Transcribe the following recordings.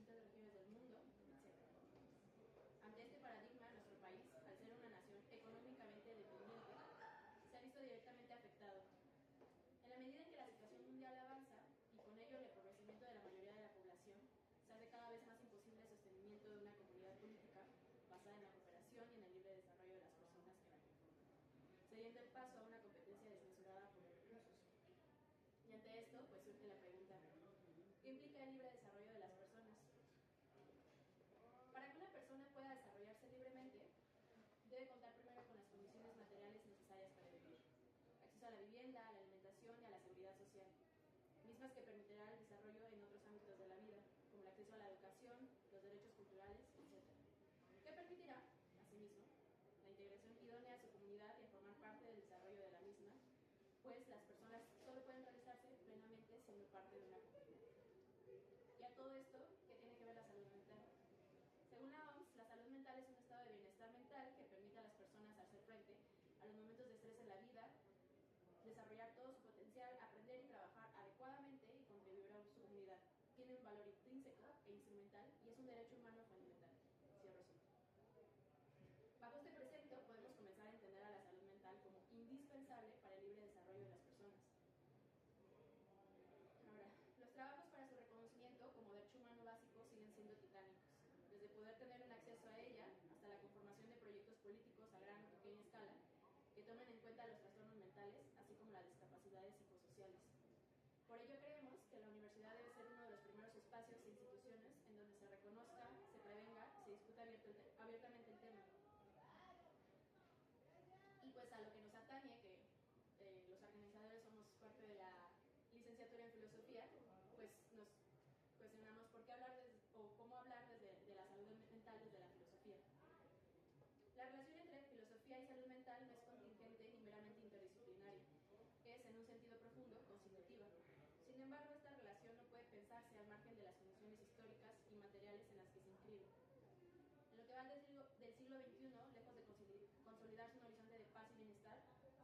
distintas regiones del mundo, etc. Ante este paradigma, nuestro país, al ser una nación económicamente dependiente, se ha visto directamente afectado. En la medida en que la situación mundial avanza, y con ello el empobrecimiento de la mayoría de la población, se hace cada vez más imposible el sostenimiento de una comunidad política basada en la cooperación y en el libre desarrollo de las personas que la conforman, cediendo el paso a una competencia desmesurada por los recursos. Y ante esto, pues surge la pregunta, ¿qué implica el libre desarrollo de las personas? Para que una persona pueda desarrollarse libremente, debe contar primero con las condiciones materiales necesarias para vivir: acceso a la vivienda, a la alimentación y a la seguridad social, mismas que permitirán el desarrollo en otros ámbitos de la vida, como el acceso a la educación, los derechos culturales, etc., que permitirá, asimismo, la integración idónea a su comunidad y a formar parte del desarrollo de la misma, pues las personas solo pueden realizarse plenamente siendo parte de una comunidad. Y a todo esto, ¿qué tiene que ver la salud mental? Según la OMS, la salud mental es un estado de bienestar mental que permite a las personas hacer frente a los momentos de estrés en la vida, desarrollar todo su potencial, aprender y trabajar adecuadamente y contribuir a su comunidad. Tiene un valor intrínseco e instrumental y es un derecho humano fundamental. Cierro cita. Bajo este precepto podemos comenzar a entender a la salud mental como indispensable para el libre desarrollo de las personas. Ahora, los trabajos para su reconocimiento como derecho humano básico siguen siendo titánicos, desde poder tener un acceso a ella hasta la conformación de proyectos políticos a gran o pequeña escala que tomen en cuenta los trastornos mentales, así como las discapacidades psicosociales. Por ello creemos que la universidad debe ser uno de los primeros espacios e instituciones en donde se reconozca, se prevenga y se discuta abiertamente el tema. Y pues a lo que nos atañe, que los organizadores somos parte de la licenciatura en filosofía, pues nos cuestionamos por qué hablar o cómo hablar de la salud mental desde la filosofía. La relación entre filosofía y salud mental no es contingente ni meramente interdisciplinaria, es en un sentido profundo constitutiva. Sin embargo, esta relación no puede pensarse al margen de las condiciones históricas y materiales en las que se inscribe. En lo que va del siglo XXI, lejos de consolidarse un horizonte de paz y bienestar,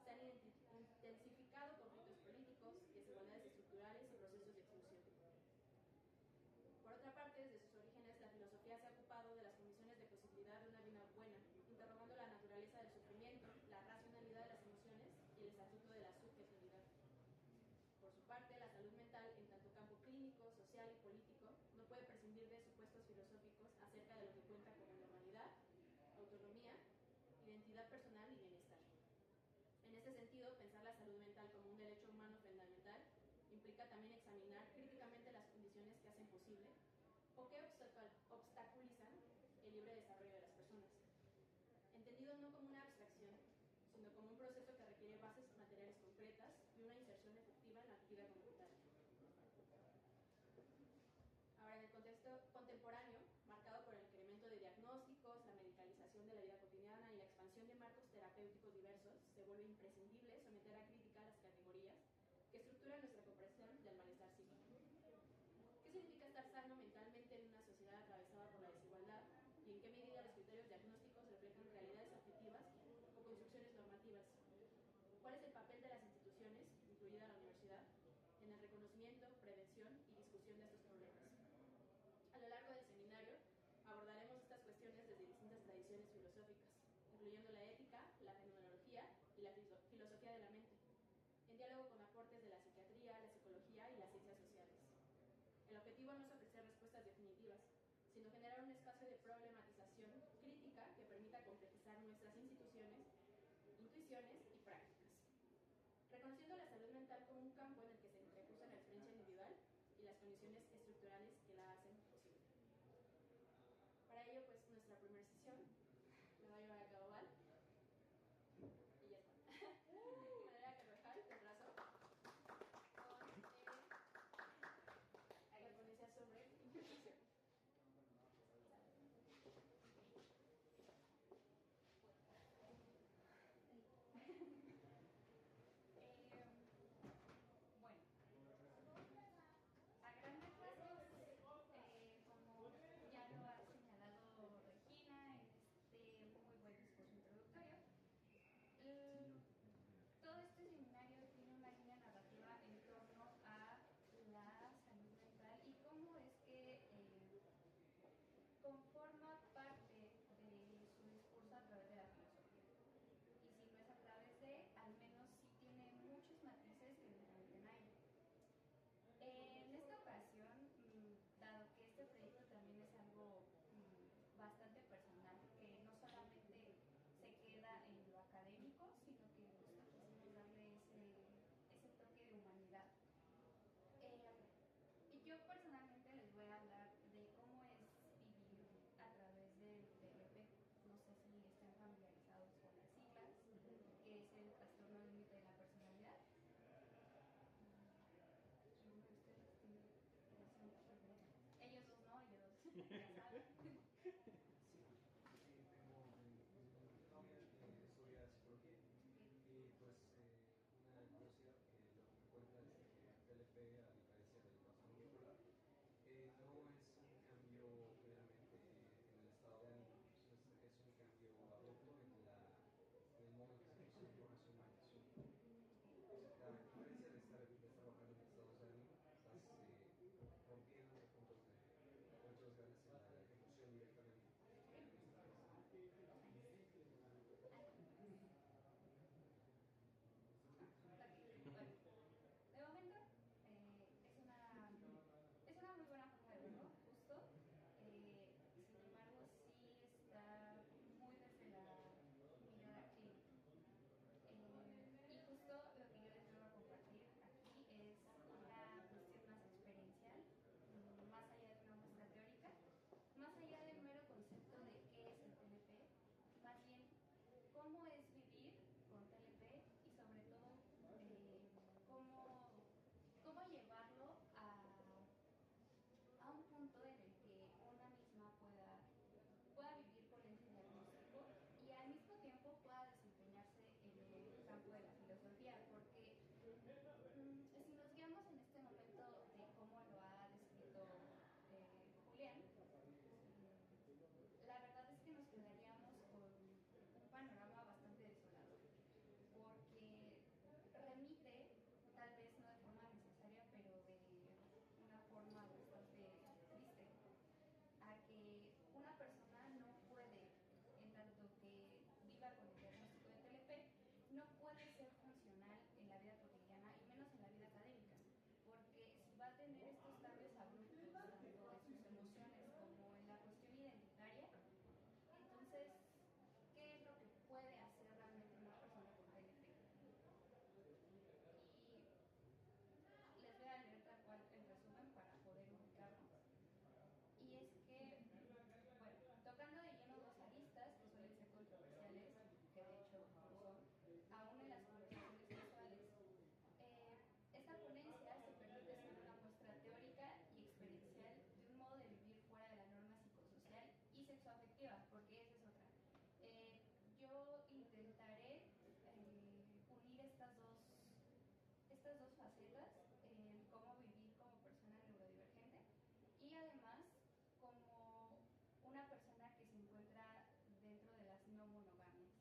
se han intensificado conflictos políticos, desigualdades estructurales y procesos de exclusión. Por otra parte, desde sus orígenes, la filosofía se ha ocupado de las condiciones de posibilidad de una vida buena, interrogando la naturaleza del sufrimiento, la racionalidad de las emociones y el estatuto de la subjetividad. Por su parte, la salud mental, en tanto campo clínico, social y político, no puede prescindir de supuestos filosóficos acerca de lo que cuenta como normalidad, autonomía, identidad personal y bienestar. En este sentido, pensar la salud mental como un derecho humano fundamental implica también examinar críticamente las condiciones que hacen posible o que obstaculizan el libre desarrollo de las personas, entendido no como una abstracción, sino como un proceso que requiere bases materiales concretas y una inserción efectiva en la vida comunitaria. Ahora, en el contexto contemporáneo, marcado por el incremento de diagnósticos, la medicalización de la vida cotidiana y la expansión de marcos terapéuticos diversos, se vuelve imprescindible someter a crítica las categorías que estructuran nuestra comprensión del malestar psíquico. ¿Qué significa estar sano mentalmente en una sociedad atravesada por la desigualdad? ¿Y en qué medida los criterios diagnósticos reflejan realidades objetivas o construcciones normativas? ¿Cuál es el papel de las instituciones, incluida la universidad, en el reconocimiento, prevención y discusión de estos problemas? A lo largo del seminario abordaremos estas cuestiones desde distintas tradiciones filosóficas, incluyendo la ética, la fenomenología y la filosofía de la mente, en diálogo con aportes de la psiquiatría, la psicología y las ciencias sociales. El objetivo no es ofrecer respuestas definitivas, sino generar un espacio de problematización crítica que permita complejizar nuestras instituciones, intuiciones y prácticas, reconociendo la salud mental como un campo en el que se entrecruza la experiencia individual y las condiciones estructurales que la hacen posible. Para ello, pues, nuestra primera sesión la va a llevar a cabo Val. Y ya está. De manera que Carvajal, te abrazo con la ponencia sobre introducción. Bueno, estas dos facetas, el cómo vivir como persona neurodivergente y además como una persona que se encuentra dentro de las no monogamias.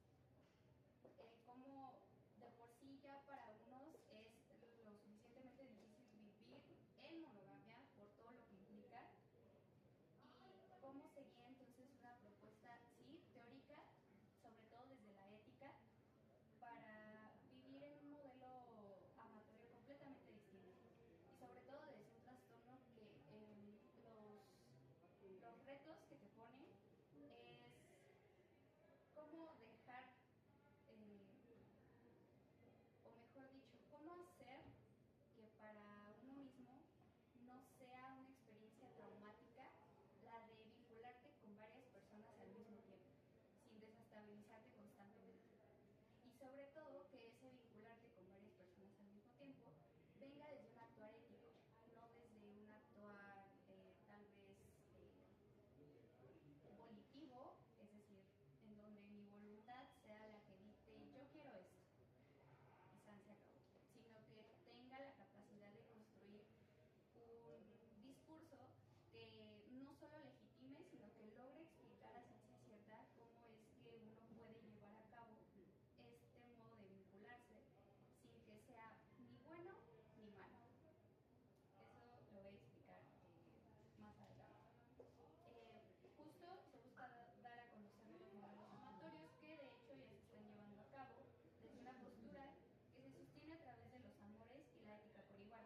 Como de por sí ya para unos es lo suficientemente difícil vivir en monogamia por todo lo que implica, y cómo sería entonces una propuesta, sí, teórica, sobre todo desde la ética, para vivir en un modelo amatorio completamente distinto, y sobre todo desde un trastorno que los retos que te pone es cómo dejar, o mejor dicho, cómo hacer que para uno mismo no sea una experiencia traumática la de vincularte con varias personas al mismo tiempo, sin desestabilizarte constantemente. Y sobre todo que ese vincularte con varias personas al mismo tiempo venga desde un actuar ético, no desde un actuar tal vez volitivo, es decir, en donde mi voluntad sea la que dicte yo quiero esto, y se acabó, sino que tenga la capacidad de construir un discurso que no solo legitime, sino que logre explicar a ciencia cierta cómo es que uno puede llevar a cabo este modo de vincularse sin que sea ni bueno ni malo. Eso lo voy a explicar más adelante. Justo se busca dar a conocer los modelos amatorios que de hecho ya se están llevando a cabo desde una postura que se sostiene a través de los amores y la ética por igual.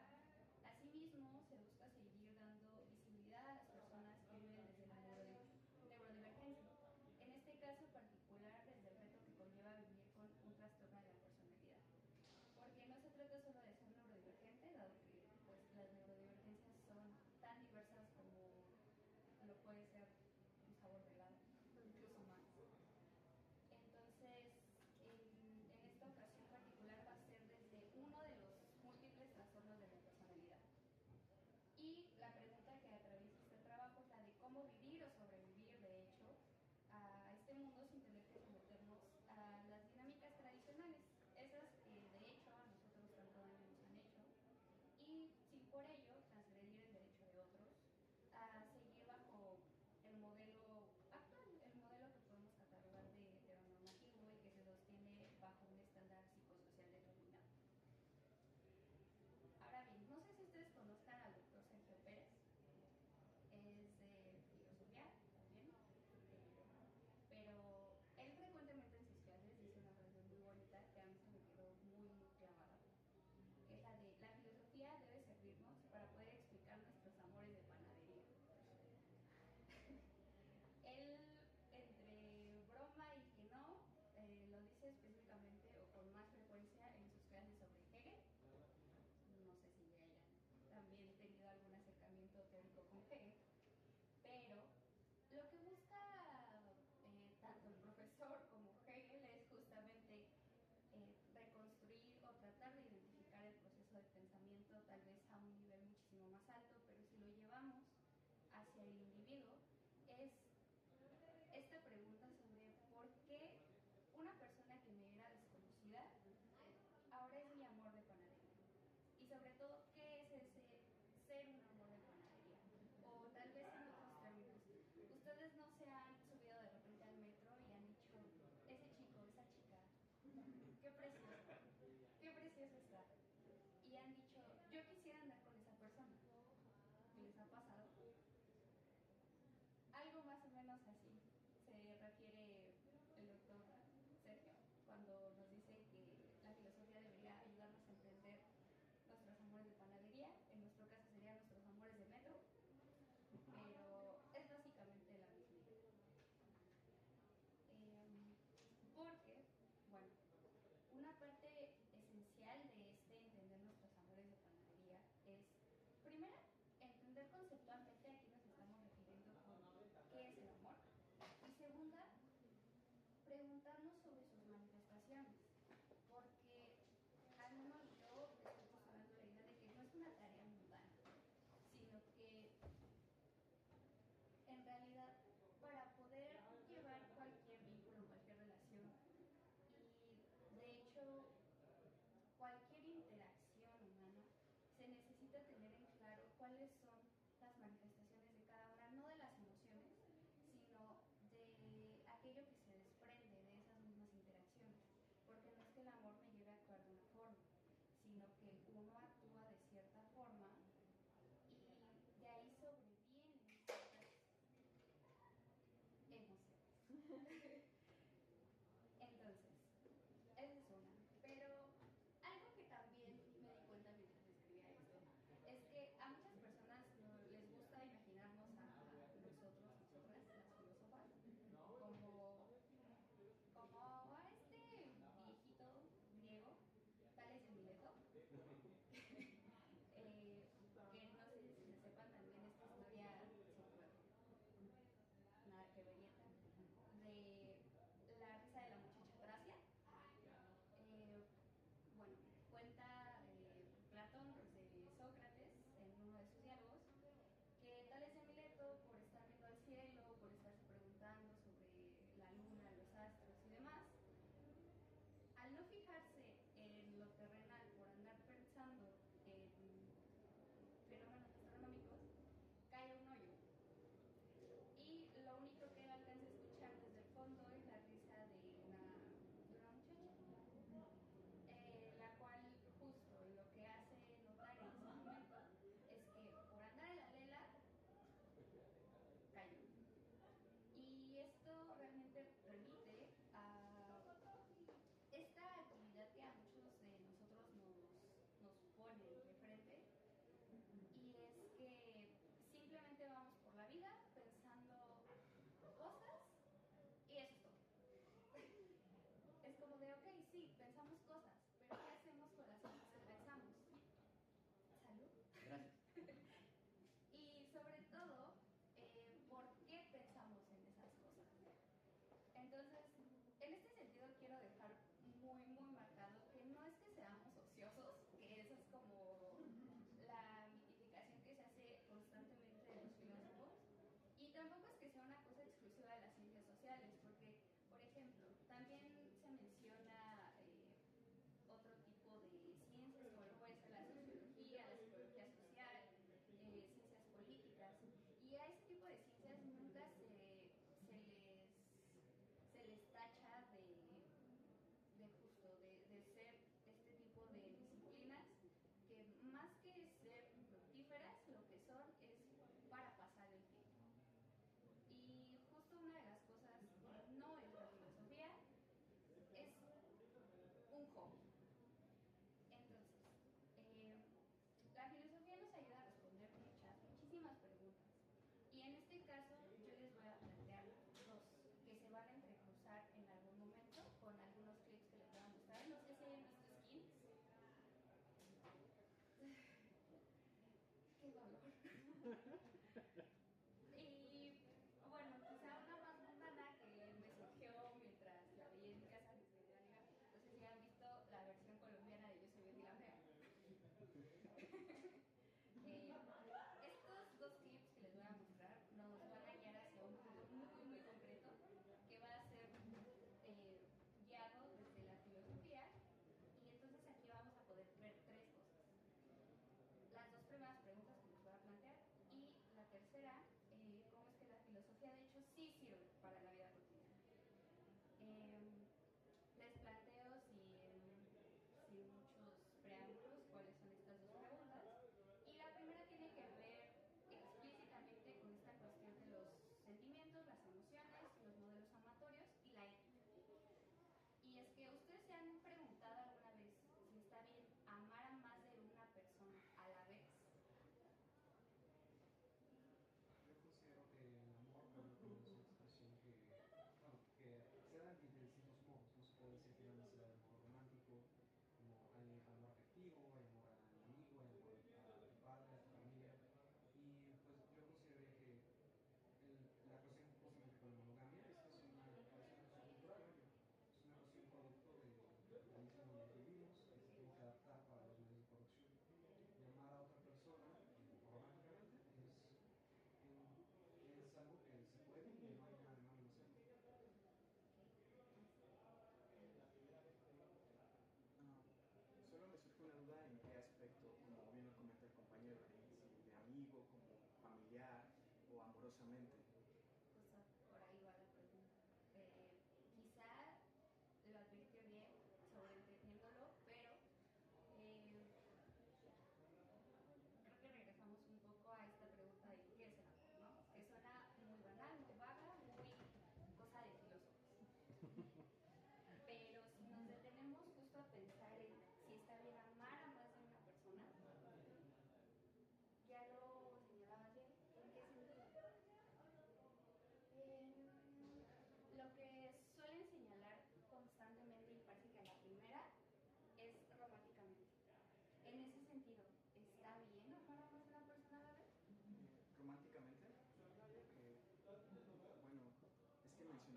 Asimismo, se busca seguir dando visibilidad a las personas que viven desde la neurodivergencia. En este caso particular, desde el reto que conlleva vivir con un trastorno de la personalidad. Porque no se trata solo de ser neurodivergente, dado que pues, las neurodivergencias son tan diversas como lo puede ser un sabor de helado, incluso más. Entonces, en esta ocasión particular va a ser desde uno de los múltiples trastornos de la personalidad. Y la pregunta que atraviesa este trabajo es la de cómo vivir o sobrevivir, de hecho, a este mundo sin tener que someternos a las dinámicas tradicionales, esas que de hecho a nosotros tanto daño nos han hecho, y sin por ello transgredir el derecho de otros a seguir bajo el modelo actual, el modelo que podemos catalogar de heteronormativo y que se sostiene bajo un estándar psicosocial determinado. Ahora bien, no sé si ustedes conozcan al doctor Sergio Pérez, es de filosofía también, pero él frecuentemente en sus clases dice una frase muy bonita que a mí se me quedó muy clavada, que es la de: la filosofía debe servirnos para poder explicar nuestros amores de panadería. Él, entre broma y que no, lo dice específicamente o con más frecuencia en sus clases sobre Hegel. No sé si hayan también tenido algún acercamiento teórico con Hegel, pero lo que busca tanto el profesor como Hegel es justamente reconstruir o tratar de identificar el proceso de pensamiento tal vez a un nivel muchísimo más alto, pero si lo llevamos hacia el individuo, es esta pregunta sobre por qué una persona que me era desconocida ahora es mi amor de panadería. Y sobre todo, ¿qué es ese ser un amor de panadería? O tal vez en otros términos, ustedes no se han subido de repente al metro y han dicho: ese chico, esa chica, qué precioso está. Y han dicho: yo quisiera andar con esa persona. ¿Les ha pasado? Algo más o menos así se refiere el doctor Sergio cuando nos dice que la filosofía debería ayudarnos a entender nuestros amores de panadería. En nuestro caso serían nuestros amores de metro, pero es básicamente la misma idea. Porque, bueno, una parte esencial de entender nuestros amores de panadería es, primero, entender conceptualmente a qué nos estamos refiriendo con qué es el amor, y segunda, preguntarnos sobre sus manifestaciones, porque al menos yo estoy postulando la idea de que no es una tarea mundana, sino que en realidad para poder llevar cualquier vínculo, cualquier relación, y de hecho cualquier interacción Entonces, esa es una. Pero algo que también me di cuenta mientras escribía esto es que a muchas personas les gusta imaginarnos a nosotros, nosotras, las filósofas, como a este viejito griego, Tales de Mileto, que no sé si se sepan también esta historia súper nada que verieta de la risa de la muchacha Tracia. Bueno, cuenta Platón desde Sócrates en uno de sus diálogos que Tales de Mileto, por estar viendo al cielo, por estarse preguntando sobre la luna, los astros y demás, al no fijarse en lo terrenal, por andar pensando en fenómenos astronómicos, cae a un hoyo. Y lo único que él alcanza a escuchar desde el fondo es la risa de una muchacha, la cual justo lo que hace notar en ese momento es que por andar en la lela cayó. Y esto realmente remite a esta actividad que a muchos de nosotros nos pone de frente, y es que simplemente vamos por la vida pensando cosas y eso es todo. Es como de, ok, sí, pensamos cosas, pero ¿qué hacemos con las cosas que pensamos? Salud. Gracias. Y sobre todo, ¿por qué pensamos en esas cosas? Entonces, en este sentido quiero dejar muy, muy marcado que no es que seamos ociosos, que eso es como la mitificación que se hace constantemente de los filósofos, y tampoco es que sea una cosa exclusiva de las ciencias sociales, porque, por ejemplo, también se menciona otro tipo de ciencias, como lo puede ser la sociología social, ciencias políticas, y a ese tipo de ciencias nunca se les tacha de ser este tipo de disciplinas que más que ser fructíferas, lo que son es para pasar el tiempo. Y justo una de las cosas que no es la filosofía es un hobby. Entonces, la filosofía nos ayuda a responder muchísimas preguntas. Y en este caso yo les voy a plantear dos que se van a entrecruzar en algún momento con algunos clips que les voy a mostrar. No sé si hay unos skins. ¡Qué dolor! Y bueno, quizá una más mundana que me surgió mientras la veía en mi casa. No sé si han visto la versión colombiana de Yo soy Betty la Fea. Estos dos clips que les voy a mostrar nos van a guiar hacia un punto muy, muy concreto que va a ser guiado desde la filosofía, y entonces aquí vamos a poder ver tres cosas. Las dos primeras preguntas que les voy a plantear, y la tercera, cómo es que la filosofía de hecho sí sirve para la vida cotidiana. Les planteo sin muchos preámbulos cuáles son estas dos preguntas, y la primera tiene que ver explícitamente con esta cuestión de los sentimientos, las emociones, los modelos amatorios y la ética. Y es que ustedes se han preguntado alguna vez si está bien amar a más de una persona a la vez. Yo considero que el amor es una expresión que se da de distintos modos. No se puede decir que nada más sea el amor romántico, como hay amor afectivo, hay amor al amigo, hay amor a tu padre, a tu familia. Y pues yo considero que la cuestión justamente con la monogamia es que es una cuestión cultural, ¿no? Es una cuestión producto del capitalismo en el que vivimos, que se tuvo que adaptar para los medios de producción. Y amar a otra persona románticamente es algo que se puede y no hay nada de malo en hacerlo. Solo me surge una duda en qué aspecto, como bien lo comenta el compañero, si de amigo, como familiar o amorosamente. Pues por ahí va la pregunta. Quizá lo advirtió bien, sobreentendiéndolo, pero creo que regresamos un poco a esta pregunta de qué es el amor, ¿no? Que suena muy banal, muy vaga, muy cosa de filósofo.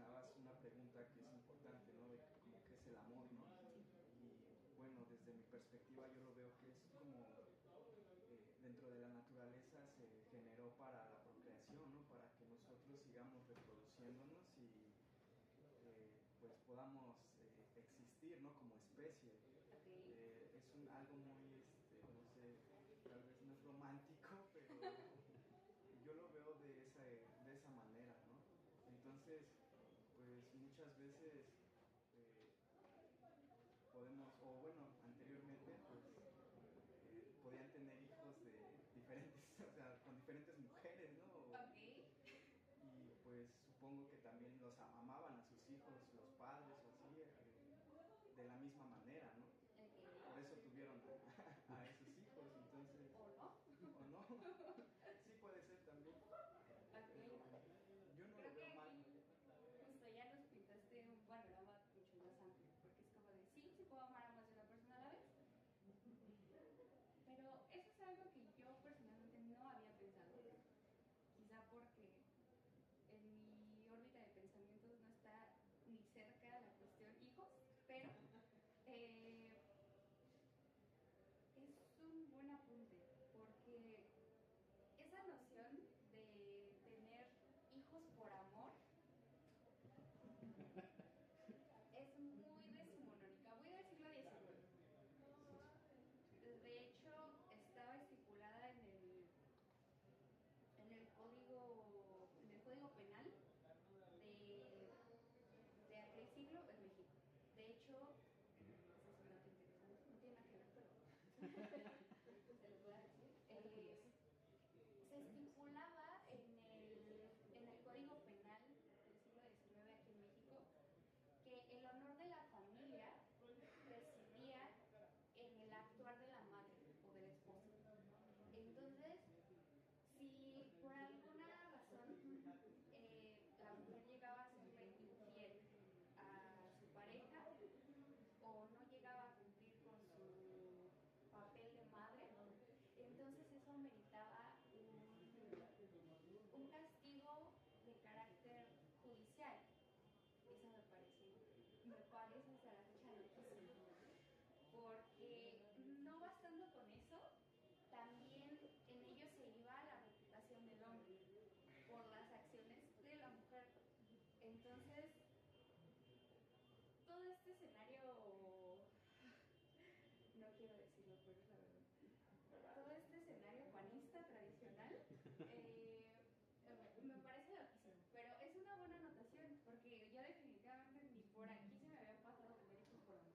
mencionabas una pregunta que es importante, ¿no? De como qué es el amor, ¿no? Y bueno, desde mi perspectiva yo lo veo que es como dentro de la naturaleza se generó para la procreación, ¿no? Para que nosotros sigamos reproduciéndonos y pues podamos existir, ¿no? Como especie. Es algo muy, no sé, tal vez no es romántico, pero yo lo veo de esa manera, ¿no? Entonces, pues muchas veces podemos, o bueno, anteriormente, pues podían tener hijos de diferentes, o sea, con diferentes mujeres, ¿no? Y pues supongo que también los amaban a sus hijos, los padres o así, de la misma manera, ¿no? Por eso tuvieron a esos hijos, entonces... ¿O no? Sí puede ser también. Yo no Creo lo veo que mal. aquí justo ya nos pintaste un panorama mucho más amplio, porque es como de sí puedo amar a más de una persona a la vez, pero eso es algo que yo personalmente no había pensado, quizá porque en mi órbita de pensamientos no está ni cerca la cuestión hijos, pero es un buen apunte, porque esa noción de tener hijos por amor es muy decimonónica, voy del siglo XIX. De hecho, estaba estipulada en el código penal de aquel siglo en México. De hecho, eso es un dato interesante, no tiene nada que ver, pero se lo voy a decir. Se estipulaba en el código penal del siglo XIX aquí en México que el honor de la familia residía en el actuar de la madre o del esposo. Entonces, si por alguna razón la mujer llegaba a serle infiel a su pareja o no llegaba a cumplir con su papel de madre, entonces eso ameritaba un castigo de carácter judicial. Eso me parece hasta la fecha loquísimo, porque no bastando con eso, también en ello se iba la reputación del hombre por las acciones de la mujer. Entonces, todo este escenario, no quiero decirlo, pero es la verdad, todo este escenario panista tradicional me parece loquísimo, pero es una buena anotación, porque yo definitivamente ni por aquí se me había pasado tener hijos por amor.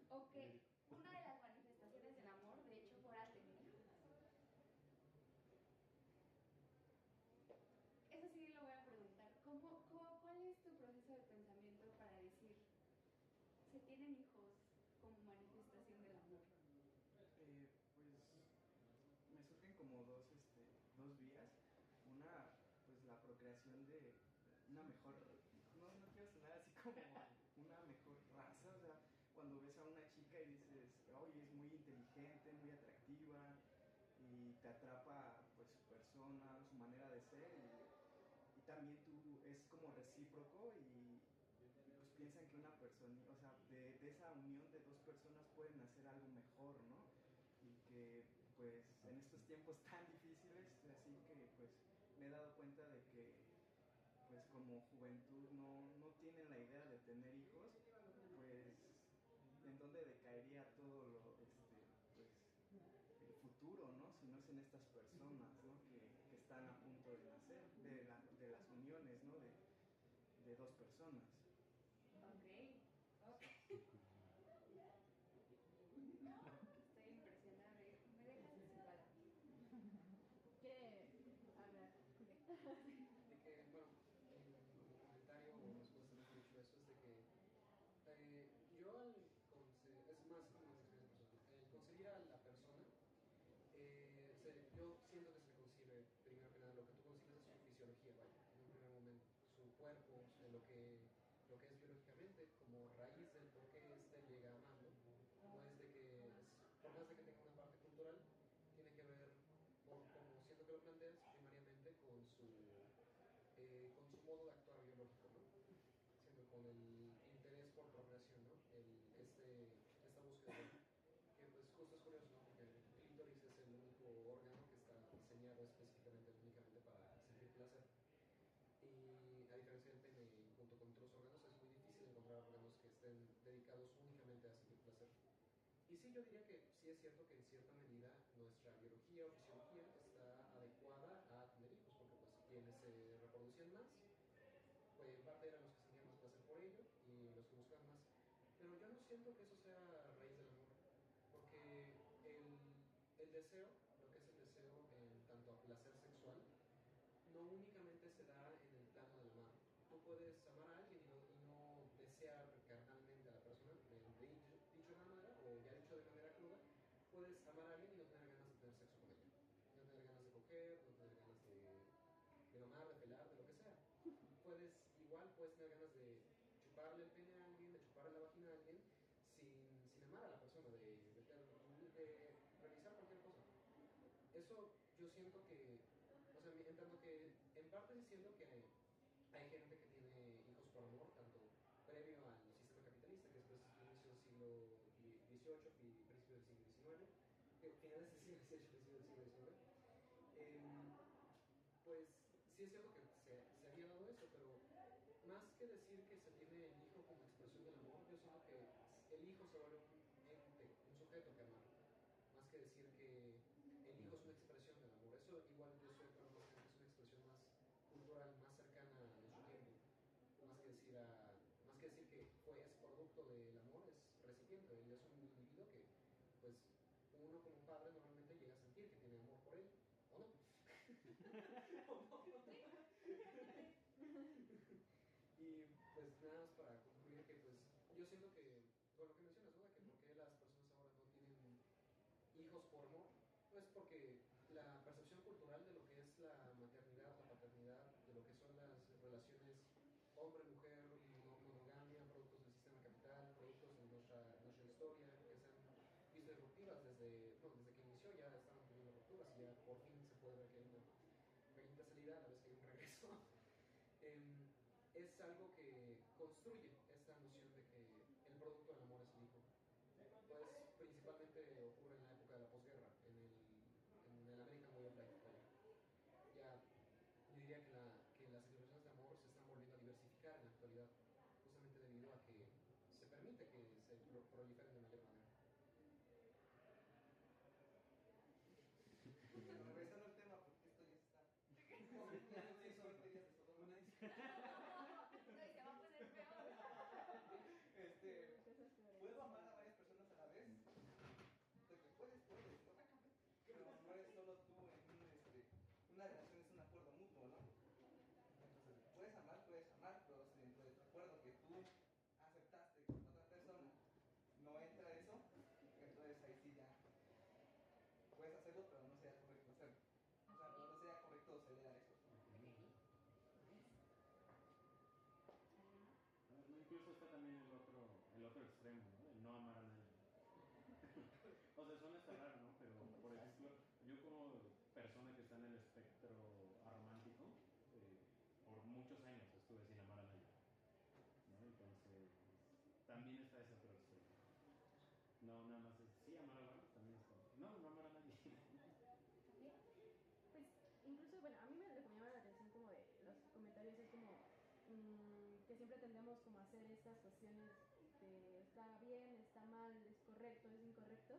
O que una de las manifestaciones del amor, de hecho, fuera tener hijos. Eso sí lo voy a preguntar. ¿Cuál es tu proceso de pensamiento para decir, se tienen hijos como manifestación del amor? Pues me surgen como dos vías. Una, pues la procreación de una mejor, no quiero sonar así como una mejor raza, o sea, cuando ves a una chica y dices, oye, es muy inteligente, muy atractiva, y te atrapa pues su persona, su manera de ser, y también tú es como recíproco y pues piensan que una persona, o sea, de esa unión de dos personas pueden hacer algo mejor, ¿no? Y que pues en estos tiempos tan difíciles, así que pues me he dado cuenta de que pues como juventud no tienen la idea de tener hijos, pues en dónde decaería todo pues el futuro, ¿no? Si no es en estas personas, ¿no? que están a punto de nacer, de las uniones, ¿no? de dos personas. Ok. Estoy impresionada, me dejas sin palabras. ¿Quiere hablar? De que, bueno, mi comentario o respuesta a lo que he dicho eso es de que yo es más como una experiencia personal, el concebir a la persona, yo siento que se le concibe, primero que nada, lo que tú concibes es su fisiología, ¿vale? En un primer momento, su cuerpo, lo que es biológicamente, como raíz del por qué llega amando, no es de que, por más de que tenga una parte cultural, tiene que ver, como siento que lo planteas, primariamente con su modo de actuar biológico, ¿no? con el interés por procreación, ¿no? Esta búsqueda, que pues justo es curioso, ¿no? Porque el clítoris es el único órgano que está diseñado específicamente, únicamente para sentir placer. Y a diferencia del pene, junto con otros órganos, es muy difícil encontrar órganos que estén dedicados únicamente a sentir placer. Y sí, yo diría que sí es cierto que en cierta medida nuestra biología o fisiología está adecuada a tener hijos, porque pues quienes se reproducían más, pues en parte eran los que sentían más placer por ello y los que buscaban más. Pero yo no siento que eso sea a raíz del amor, porque el deseo, lo que es el deseo en tanto a placer sexual, no únicamente se da en el plano del amar. Tú puedes amar a alguien y no desear carnalmente a la persona, dicho de una manera, o ya dicho de manera cruda, puedes amar a alguien y no tener ganas de tener sexo con ella. No tener ganas de coger, no tener ganas de mamar, de pelar, de lo que sea. Puedes tener ganas de chuparle el pene a alguien, de chuparle la vagina a alguien, sin amar a la persona, de realizar cualquier cosa. Eso yo siento que, o sea, en tanto que en parte sí siento que hay gente que tiene hijos por amor, tanto previo al sistema capitalista, que es pues inicio del siglo XVIII y principios del siglo XIX, finales del siglo XVIII, principios del siglo XIX, pues sí es cierto que se había dado eso, pero más que decir que se tiene el hijo como expresión del amor, yo siento que el hijo se vuelve un ente, un sujeto que amar, más que decir que el hijo es una expresión del amor. Eso igual yo creo que es una expresión más cultural, más cercana a su tiempo, más que decir que es producto del amor, es recipiente, él es un individuo que pues uno como padre normalmente llega a sentir que tiene amor por él, ¿o no? Y pues nada más para concluir que pues yo siento que, con lo que mencionas, ¿no? De que por qué las personas ahora no tienen hijos por amor, pues porque la percepción cultural de lo que es la maternidad, la paternidad, de lo que son las relaciones hombre-mujer y monogamia, productos del sistema capital, productos de nuestra historia, que se han visto disruptivas desde que inició, ya estamos teniendo rupturas y ya por fin se puede ver que hay una pequeña salida a la vez que hay un regreso. Es algo que construye esta noción de que el producto del amor es el hijo. Pues principalmente ocurre en la época de la posguerra, en el American Way of Life. Ya yo diría que las celebraciones de amor se están volviendo a diversificar en la actualidad, justamente debido a que se permite que se proliferen de mayor manera. Bueno, regresando al tema, porque esto ya está. No, y se va a poner peor. ¿Puedo amar a varias personas a la vez? De que puedes, ¿no? Pero no eres solo tú en una relación, es un acuerdo mutuo, ¿no? Entonces, puedes amar, pero si dentro de tu acuerdo que tú aceptaste con otra persona no entra eso, entonces ahí sí ya puedes hacerlo, pero no sería correcto hacerlo. O sea, no sería correcto ceder a eso. No, incluso está también el otro extremo, ¿no? El no amar a nadie. O sea, suena hasta raro, ¿no? Pero, por ejemplo, yo como persona que está en el espectro aromántico, por muchos años estuve sin amar a nadie, ¿no? Entonces, también está ese otro extremo. No, nada más es, sí, amar a alguien, también está. No amar a nadie. Pues incluso, bueno, a mí lo que me llama la atención como de los comentarios es como que siempre tendemos como a hacer estas cuestiones de está bien, está mal, es correcto, es incorrecto.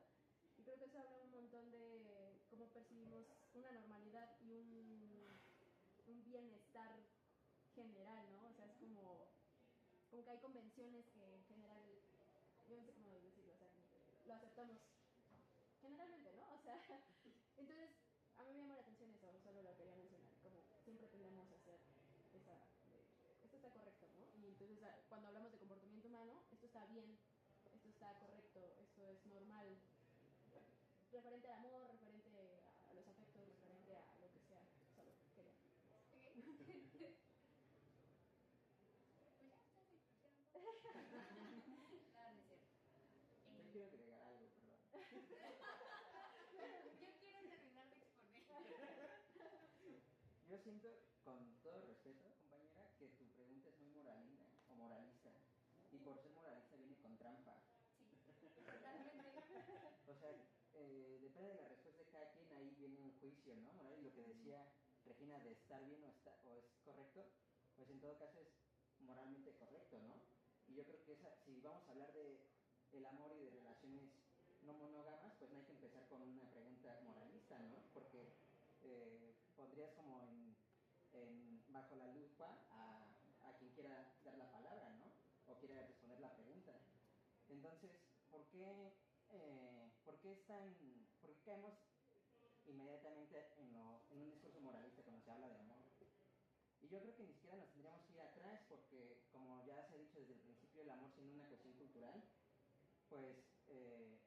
Y creo que eso habla un montón de cómo percibimos una normalidad y un bienestar general, ¿no? O sea, es como que hay convenciones que en general, yo no sé cómo decirlo, o sea, lo aceptamos generalmente, ¿no? O sea, entonces a mí me llama la atención eso, solo lo quería mencionar, como siempre tendemos a hacer esto está correcto, ¿no? Y entonces cuando hablamos de comportamiento humano, esto está bien, esto está correcto, esto es normal, referente al amor, referente a los afectos, referente a lo que sea, solo quería. Pues ya está, me no, no es cierto. Yo quiero agregar algo, perdón. Yo quiero terminar de exponer. Yo siento, con todo respeto, compañera, que tu pregunta es muy moralina o moralista. por ser moralista viene con trampa. Sí, totalmente. O sea, depende de la respuesta de cada quien, ahí viene un juicio, ¿no? Moral, y lo que decía Regina de estar bien o es correcto, pues en todo caso es moralmente correcto, ¿no? Y yo creo que si vamos a hablar de el amor y de relaciones no monógamas, pues no hay que empezar con una pregunta moralista, ¿no? Porque pondrías como bajo la lupa a quien quiera dar la palabra, ¿no? O quiera responder la pregunta. Entonces, ¿por qué caemos inmediatamente en un discurso moralista cuando se habla de amor? Y yo creo que ni siquiera nos tendríamos que ir atrás porque, como ya se ha dicho desde el principio, el amor siendo una cuestión cultural, pues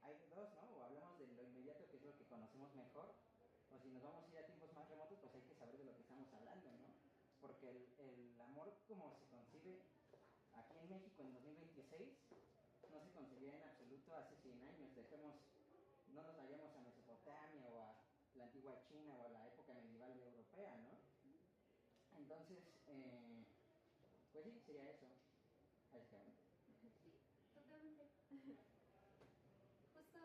hay dos, ¿no? O hablamos de lo inmediato, que es lo que conocemos mejor, o si nos vamos a ir a tiempos más remotos, pues hay que saber de lo que estamos hablando, ¿no? Porque el amor como se concibe aquí en México en 2026 no se concebía en absoluto hace 100 años. No nos vayamos a Mesopotamia o a la antigua China o a la época medieval europea, ¿no? Entonces, pues sí, sería eso, básicamente. Sí, totalmente. Justo,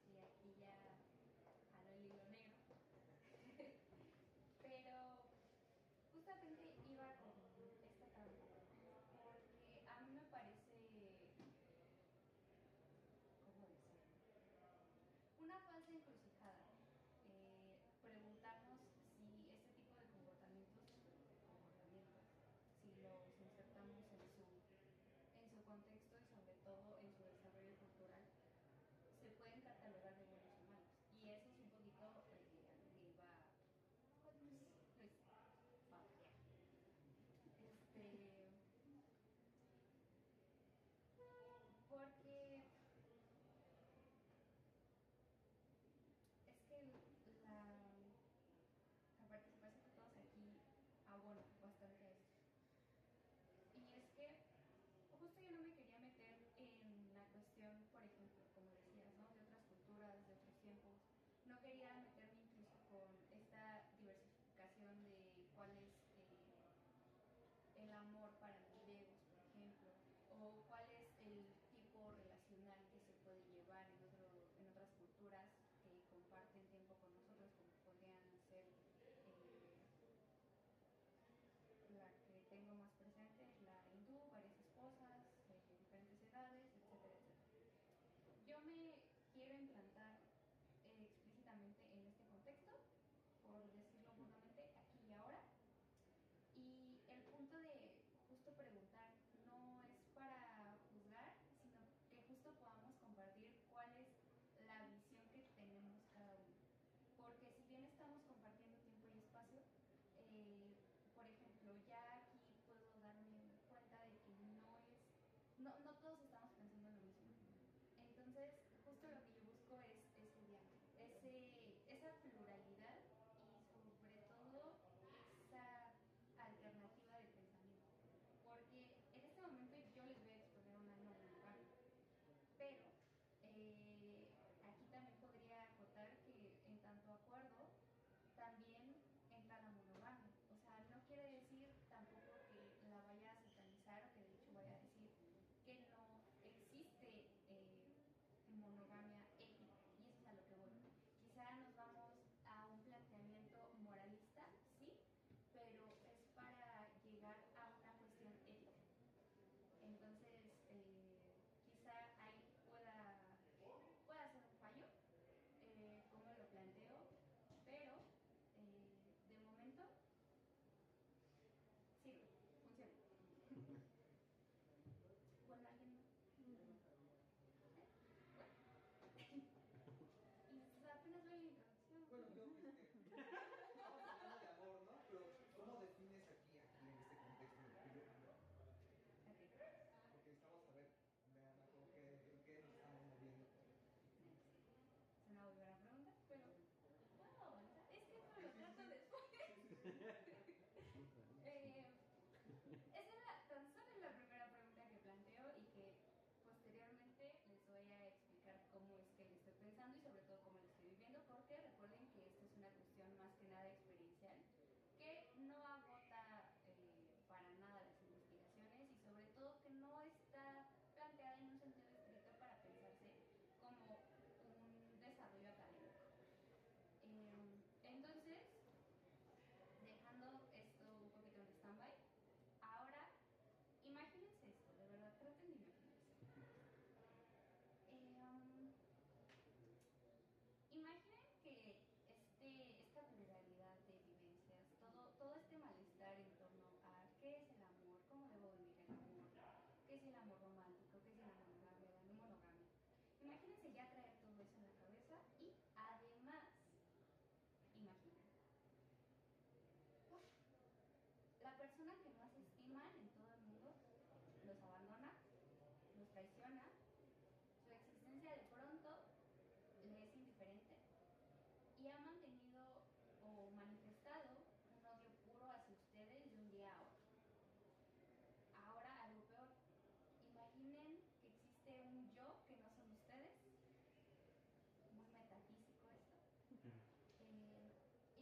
y aquí ya jalo el hilo negro, pero justamente iba con esta trampa, porque a mí me parece, ¿cómo decir? Una falsa encrucijada. Preguntarnos si este tipo de comportamientos, si los insertamos en su contexto y sobre todo en su desarrollo cultural, se pueden catalogar de buenos o malos. Y eso es un poquito a lo que iba Luis Pablo. Porque es que la participación de todos aquí abona bastante a esto. Y es que justo yo no me quería meter en la cuestión, por ejemplo, como decías, ¿no? De otras culturas, de otros tiempos. No quería meterme incluso con esta diversificación de cuál es el amor para los griegos, por ejemplo, o cuál es el tipo relacional que se puede llevar en otras culturas que comparten tiempo con nosotros, como podrían ser la que tengo más presente, la hindú, varias esposas, diferentes edades, etcétera, etcétera. Yo me quiero implantar explícitamente en este contexto, por decirlo burdamente, aquí y ahora. Y el punto de justo preguntar no es para juzgar, sino que justo podamos compartir cuál es la visión que tenemos cada uno. Porque si bien estamos compartiendo tiempo y espacio, por ejemplo, ya aquí puedo darme cuenta de que no todos estamos pensando en lo mismo. Entonces, justo lo que yo busco es estudiar esa pluralidad y sobre todo esa alternativa de pensamiento. Porque en este momento yo les voy a exponer una no monogamia, pero aquí también podría acotar que en tanto acuerdo también entra la monogamia. O sea, no quiere decir tampoco que la vaya a satanizar o que de hecho vaya a decir que no persona que más estiman en todo el mundo los abandona, los traiciona, su existencia de pronto le es indiferente y ha mantenido o manifestado un odio puro hacia ustedes de un día a otro. Ahora, algo peor, imaginen que existe un yo que no son ustedes, muy metafísico esto,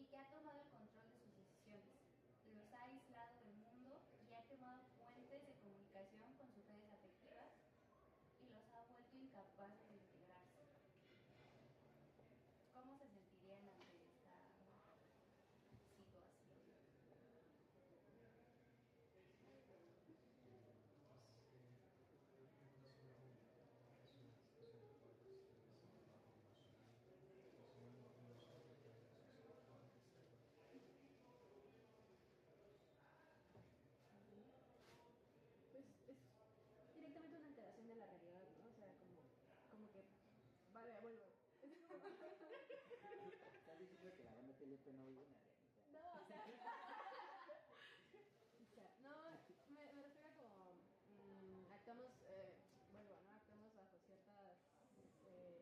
y que ha tomado el control de sus decisiones, los ha aislado del mundo y ha quemado fuentes de comunicación con sus redes afectivas y los ha vuelto incapaces de integrarse. ¿Cómo se sentirían ante esta situación? Pues es directamente una alteración de la realidad, ¿no? O sea, como que, vale, vuelvo. Estás diciendo que la banda TLP no vive en la realidad. No, o sea, no, me refiero a como actuamos, vuelvo, ¿no? Actuamos bajo ciertas convenciones,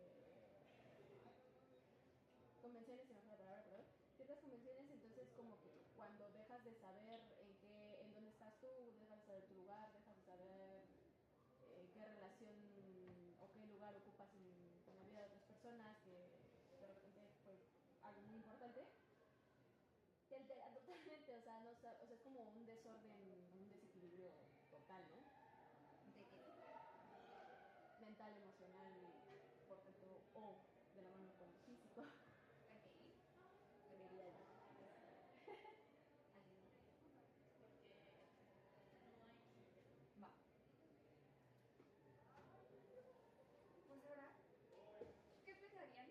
si no fue la palabra, perdón, ciertas convenciones, entonces como que cuando dejas de saber en dónde estás tú, dejas de saber tu lugar, dejas de saber qué relación o qué lugar ocupas en la vida de otras personas, que de repente fue algo muy importante, te altera totalmente, o sea, es como un desorden, un desequilibrio total, ¿no? ¿De qué? Mental, emocional, por tanto, o de la mano con lo físico. Ok. Creería yo. ¿Alguien más? Va. Pues ahora, ¿qué pensarían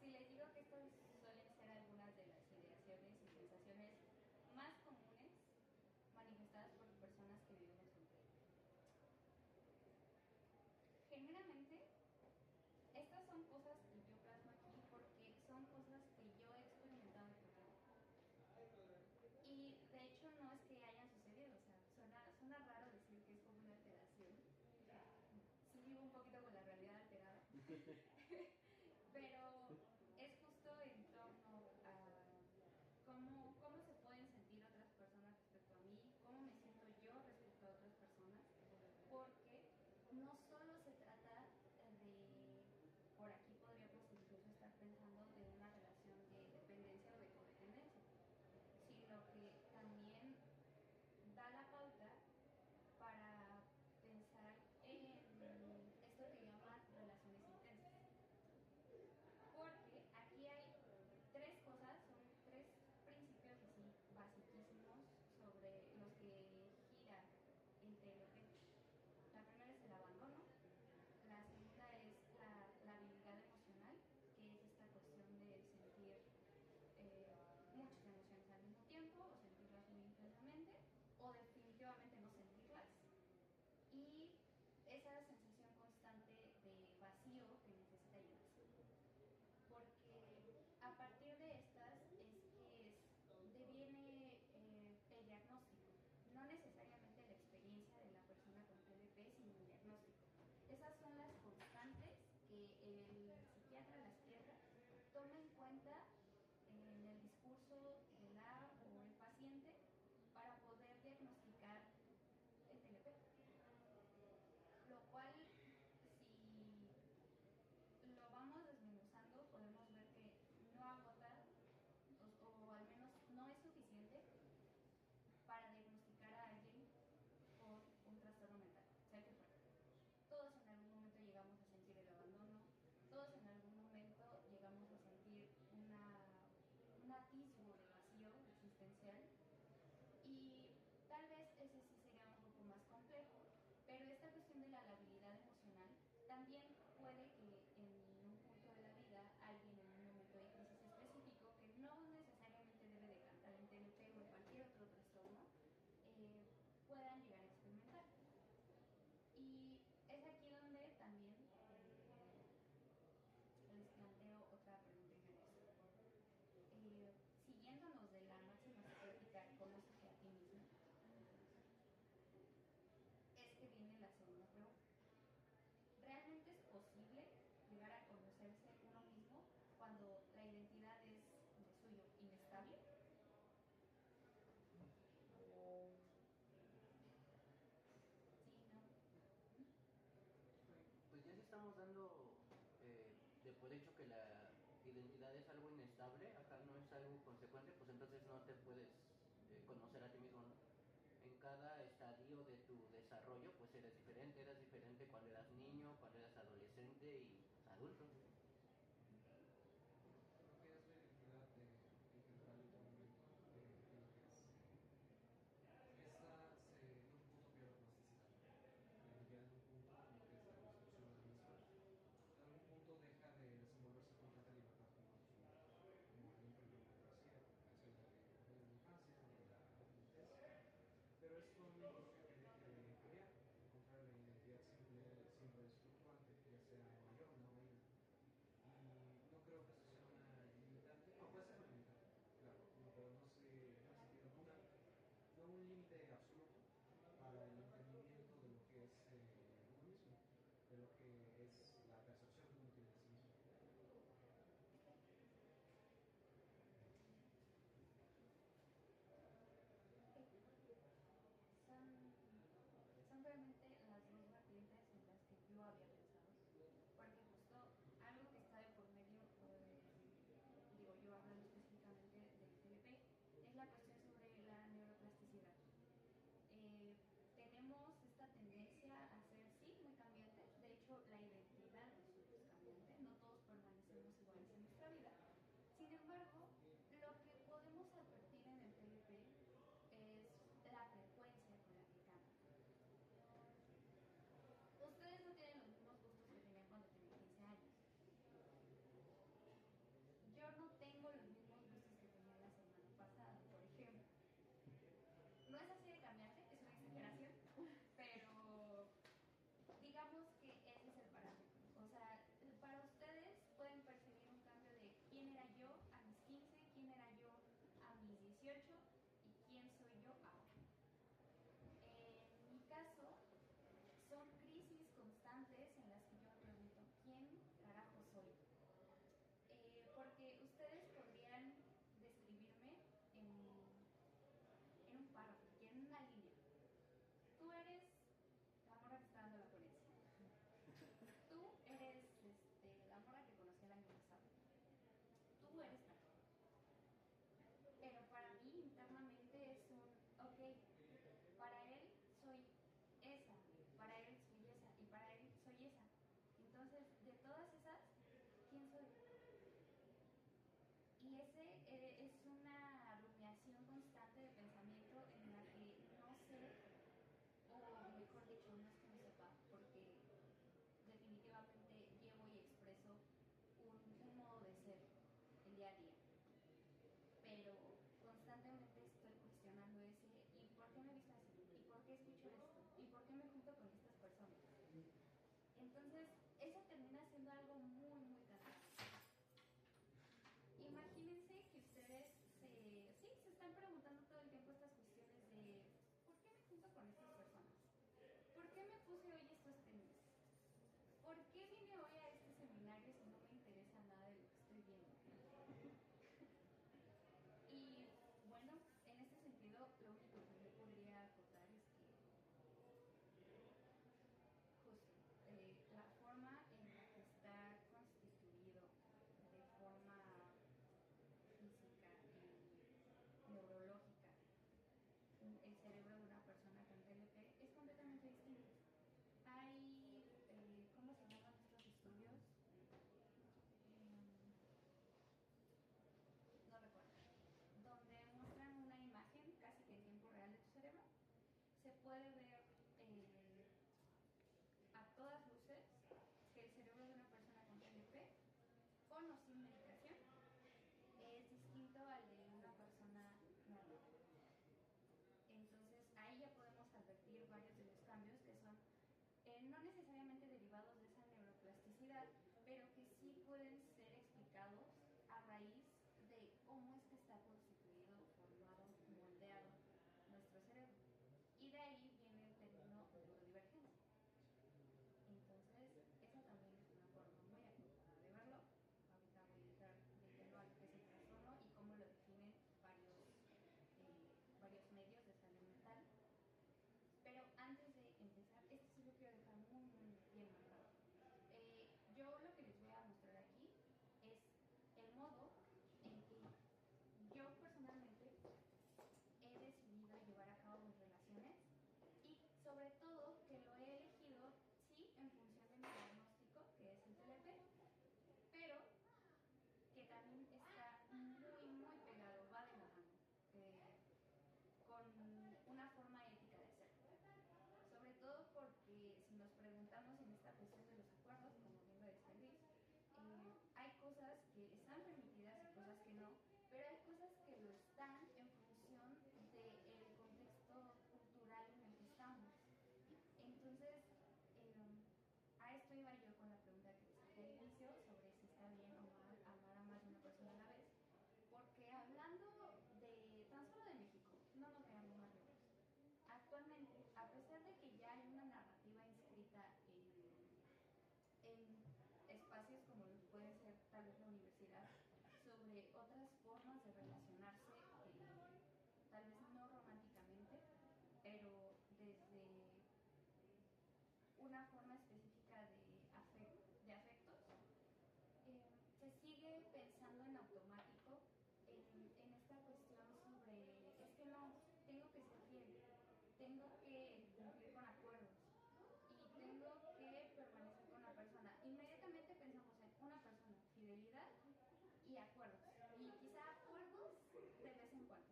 si les digo que estos suelen ser algunas de las ideaciones y sensaciones más comunes manifestadas por personas que vivimos en Twitter? Genuinamente, estas son cosas que yo plasmo aquí porque son cosas que yo he experimentado en mi vida. Y de hecho no es que hayan sucedido, o sea, suena raro decir que es como una alteración. Sí vivo un poquito con la realidad alterada. Pero es justo en torno a cómo se pueden sentir otras personas respecto a mí, cómo me siento yo respecto a otras personas, porque no solo se trata de, por aquí podríamos incluso estar pensando de una relación de dependencia o de codependencia, sino que también da la pauta para pensar en esto que llaman relaciones intensas. Porque aquí hay tres cosas, son tres principios así basiquísimos sobre los que gira el TLP. La primera es el abandono, la segunda es la habilidad emocional, que es esta cuestión de sentir muchas emociones al mismo tiempo o sentirlas muy intensamente o definitivamente no sentirlas, y esa sensación constante de vacío que necesita llenarse, porque a partir de estas es que deviene el diagnóstico, no necesariamente la experiencia de la persona con TLP, sino el diagnóstico. Esas son las constantes que el psiquiatra, la psiquiatra, toma en cuenta en el discurso de la o el paciente para poder diagnosticar el TLP. Lo cual, si lo vamos desmenuzando, podemos ver que no agota, o al menos no es suficiente para diagnosticar a alguien con un trastorno mental, sea que fuera. Todos en algún momento llegamos a sentir el abandono, todos en algún momento llegamos a sentir un atisbo de vacío existencial, y tal vez ese sí sería un poco más complejo, pero esta cuestión de la labilidad emocional también puede que en un punto de la vida alguien en un momento de crisis específico, que no necesariamente debe decantar en TLP o en cualquier otro trastorno, puedan llegar a experimentar. Y es aquí donde también les planteo otra pregunta interesante. Siguiéndonos de la máxima psicológica, conócete a ti mismo. por hecho que la identidad es algo inestable, acá no es algo consecuente, pues entonces no te puedes conocer a ti mismo, ¿no? En cada estadio de tu desarrollo, pues eras diferente cuando eras niño, cuando eras adolescente y pues, adulto. Lo que es la identidad en general en todo momento, en lo que es, esta en un punto pierde plasticidad, ya en un punto en lo que es la construcción de la misma, en algún punto deja de desenvolverse con tanta libertad como ejemplo yo lo hacía, ya sea de la infancia o de la adultez, pero esto no implica que deje de cambiar, al contrario, la identidad siempre es fluctuante, ya sea en mayor o menor medida. Y no creo que eso sea una limitante, no puede ser una limitante, claro, no, pero no se no en sentido no un límite absoluto para el entendimiento de lo que es uno mismo, de lo que es la percepción que uno tiene de sí mismo. Son realmente las dos vertientes en las que yo había pensado, porque justo algo que está de por medio, digo yo hablando específicamente del TLP, es la cuestión sobre la neuroplasticidad. Tenemos esta tendencia a ser, sí, muy cambiantes, de hecho la identidad es cambiante, no todos permanecemos iguales en nuestra vida, sin embargo, lo que podemos advertir en el TLP es la frecuencia con la que cambia. Ustedes no tienen los mismos gustos que tenían cuando tenían 15 años. Yo no tengo los mismos gustos que tenía la semana pasada, por ejemplo. No es así de cambiante, es una exageración, pero digamos que ese es el parámetro. O sea, para ustedes pueden percibir un cambio de quién era yo a mis 15, quién era yo a mis 18 y quién soy yo ahora. En mi caso, son crisis constantes en las que yo me pregunto, ¿quién carajo soy? Porque ustedes podrían describirme en un párrafo, en una línea. Tú eres la morra que está dando la ponencia. Tú eres la morra que conocí el año pasado. Tú eres tal. Pero para mí internamente es un, ok, para él soy esa, para él soy esa y para él soy esa. Entonces, de todas esas, ¿quién soy? Y ese es una rumiación constante de pensamiento en la que no sé, o mejor dicho, no es que no sepa, porque definitivamente llevo y expreso un modo de ser el día a día. Pero constantemente estoy cuestionando ese, ¿y por qué me he visto así? ¿Y por qué escucho esto? ¿Y por qué me junto con estas personas? Entonces, eso termina siendo algo muy, muy cansado. Imagínense que ustedes se están preguntando todo el tiempo estas cuestiones de ¿por qué me junto con estas personas? ¿Por qué me puse hoy estos tenis? ¿Por qué vine hoy a este seminario si no me interesa nada de lo que estoy viendo? Y bueno, en este sentido, lo único que yo podría acotar es que justo la forma en la que está constituido de forma física y neurológica el cerebro de una persona con TLP es completamente distinto. Hay, ¿cómo se llaman estos estudios? No recuerdo. Donde muestran una imagen casi que en tiempo real de tu cerebro. Se puede ver a todas luces que el cerebro de una persona con TLP, con o sin medicación, es distinto al de una persona normal. Entonces ahí ya podemos advertir varios de los cambios que son no necesariamente derivados de esa neuroplasticidad, pero que sí pueden ser explicados a raíz de cómo es que está constituido, formado, moldeado nuestro cerebro. Y de ahí viene el término neurodivergencia. Entonces, esa también es una forma muy acotada de verlo. Ahorita voy a entrar de lleno a lo que es el trastorno y cómo lo definen varios medios de salud mental. Pero antes de empezar, esto sí lo quiero dejar muy, muy bien marcado. sobre otras formas de relacionarse, tal vez no románticamente, pero desde una forma específica de afectos, se sigue pensando en automático en esta cuestión sobre, es que no, tengo que ser fiel, tengo que cumplir con acuerdos y tengo que permanecer con una persona. Inmediatamente pensamos en una persona, fidelidad y acuerdos, y quizá acuerdos de vez en cuando.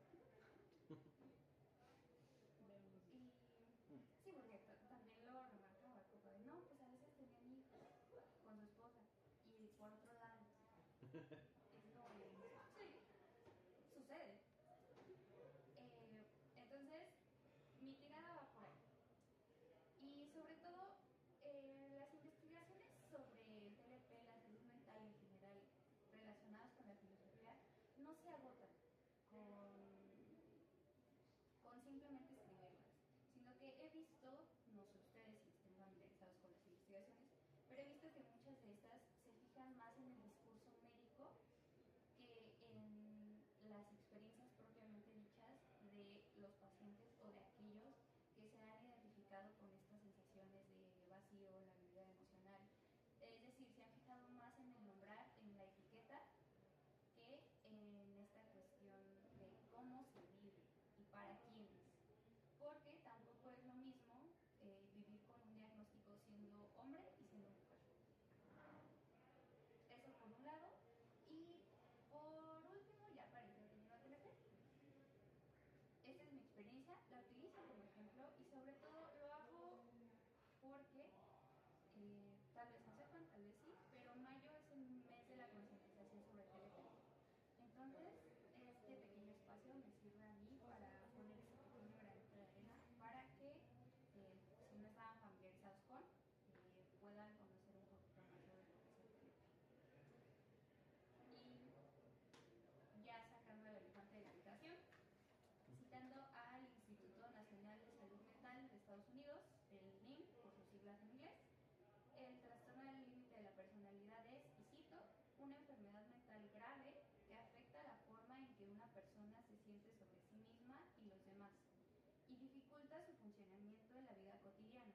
Y sí, porque también lo remarcaba, como de no, pues a veces tenían hijos con su esposa, y por otro lado, es como de, sí, sucede. Entonces, mi tirada va por ahí. Y sobre todo, las investigaciones sobre el TLP, la salud mental en general, relacionadas con la filosofía, no se agotan con simplemente escribirlas, sino que he visto, no sé ustedes si estén familiarizados con las investigaciones, pero he visto que muchas de estas se fijan más en el discurso médico que en las experiencias propiamente dichas de los pacientes o de aquellos que se han identificado con estas sensaciones de vacío, la habilidad emocional. Es decir, se han fijado más en el nombrar, en la etiqueta, que en esta cuestión de cómo se vive y para quiénes. Porque tampoco es lo mismo vivir con un diagnóstico siendo hombre y siendo mujer. Eso por un lado. Y por último, ya para ir terminando la TLP, esta es mi experiencia, la utilizo como ejemplo y sobre todo lo hago porque tal vez no sepan, tal vez sí, pero mayo es el mes de la concientización sobre el TLP. Entonces, este pequeño espacio me sirve a mí para poner ese pequeño granito de arena para que, si no estaban familiarizados con, puedan conocer un poquito más sobre lo que es el TLP. Y ya sacando el elefante de la habitación, citando al Instituto Nacional de Salud Mental de Estados Unidos, el NIM, por sus siglas en inglés, el trastorno del límite de la personalidad es, y cito, una enfermedad mental grave que afecta la forma en que una persona se siente sobre sí misma y los demás, y dificulta su funcionamiento en la vida cotidiana.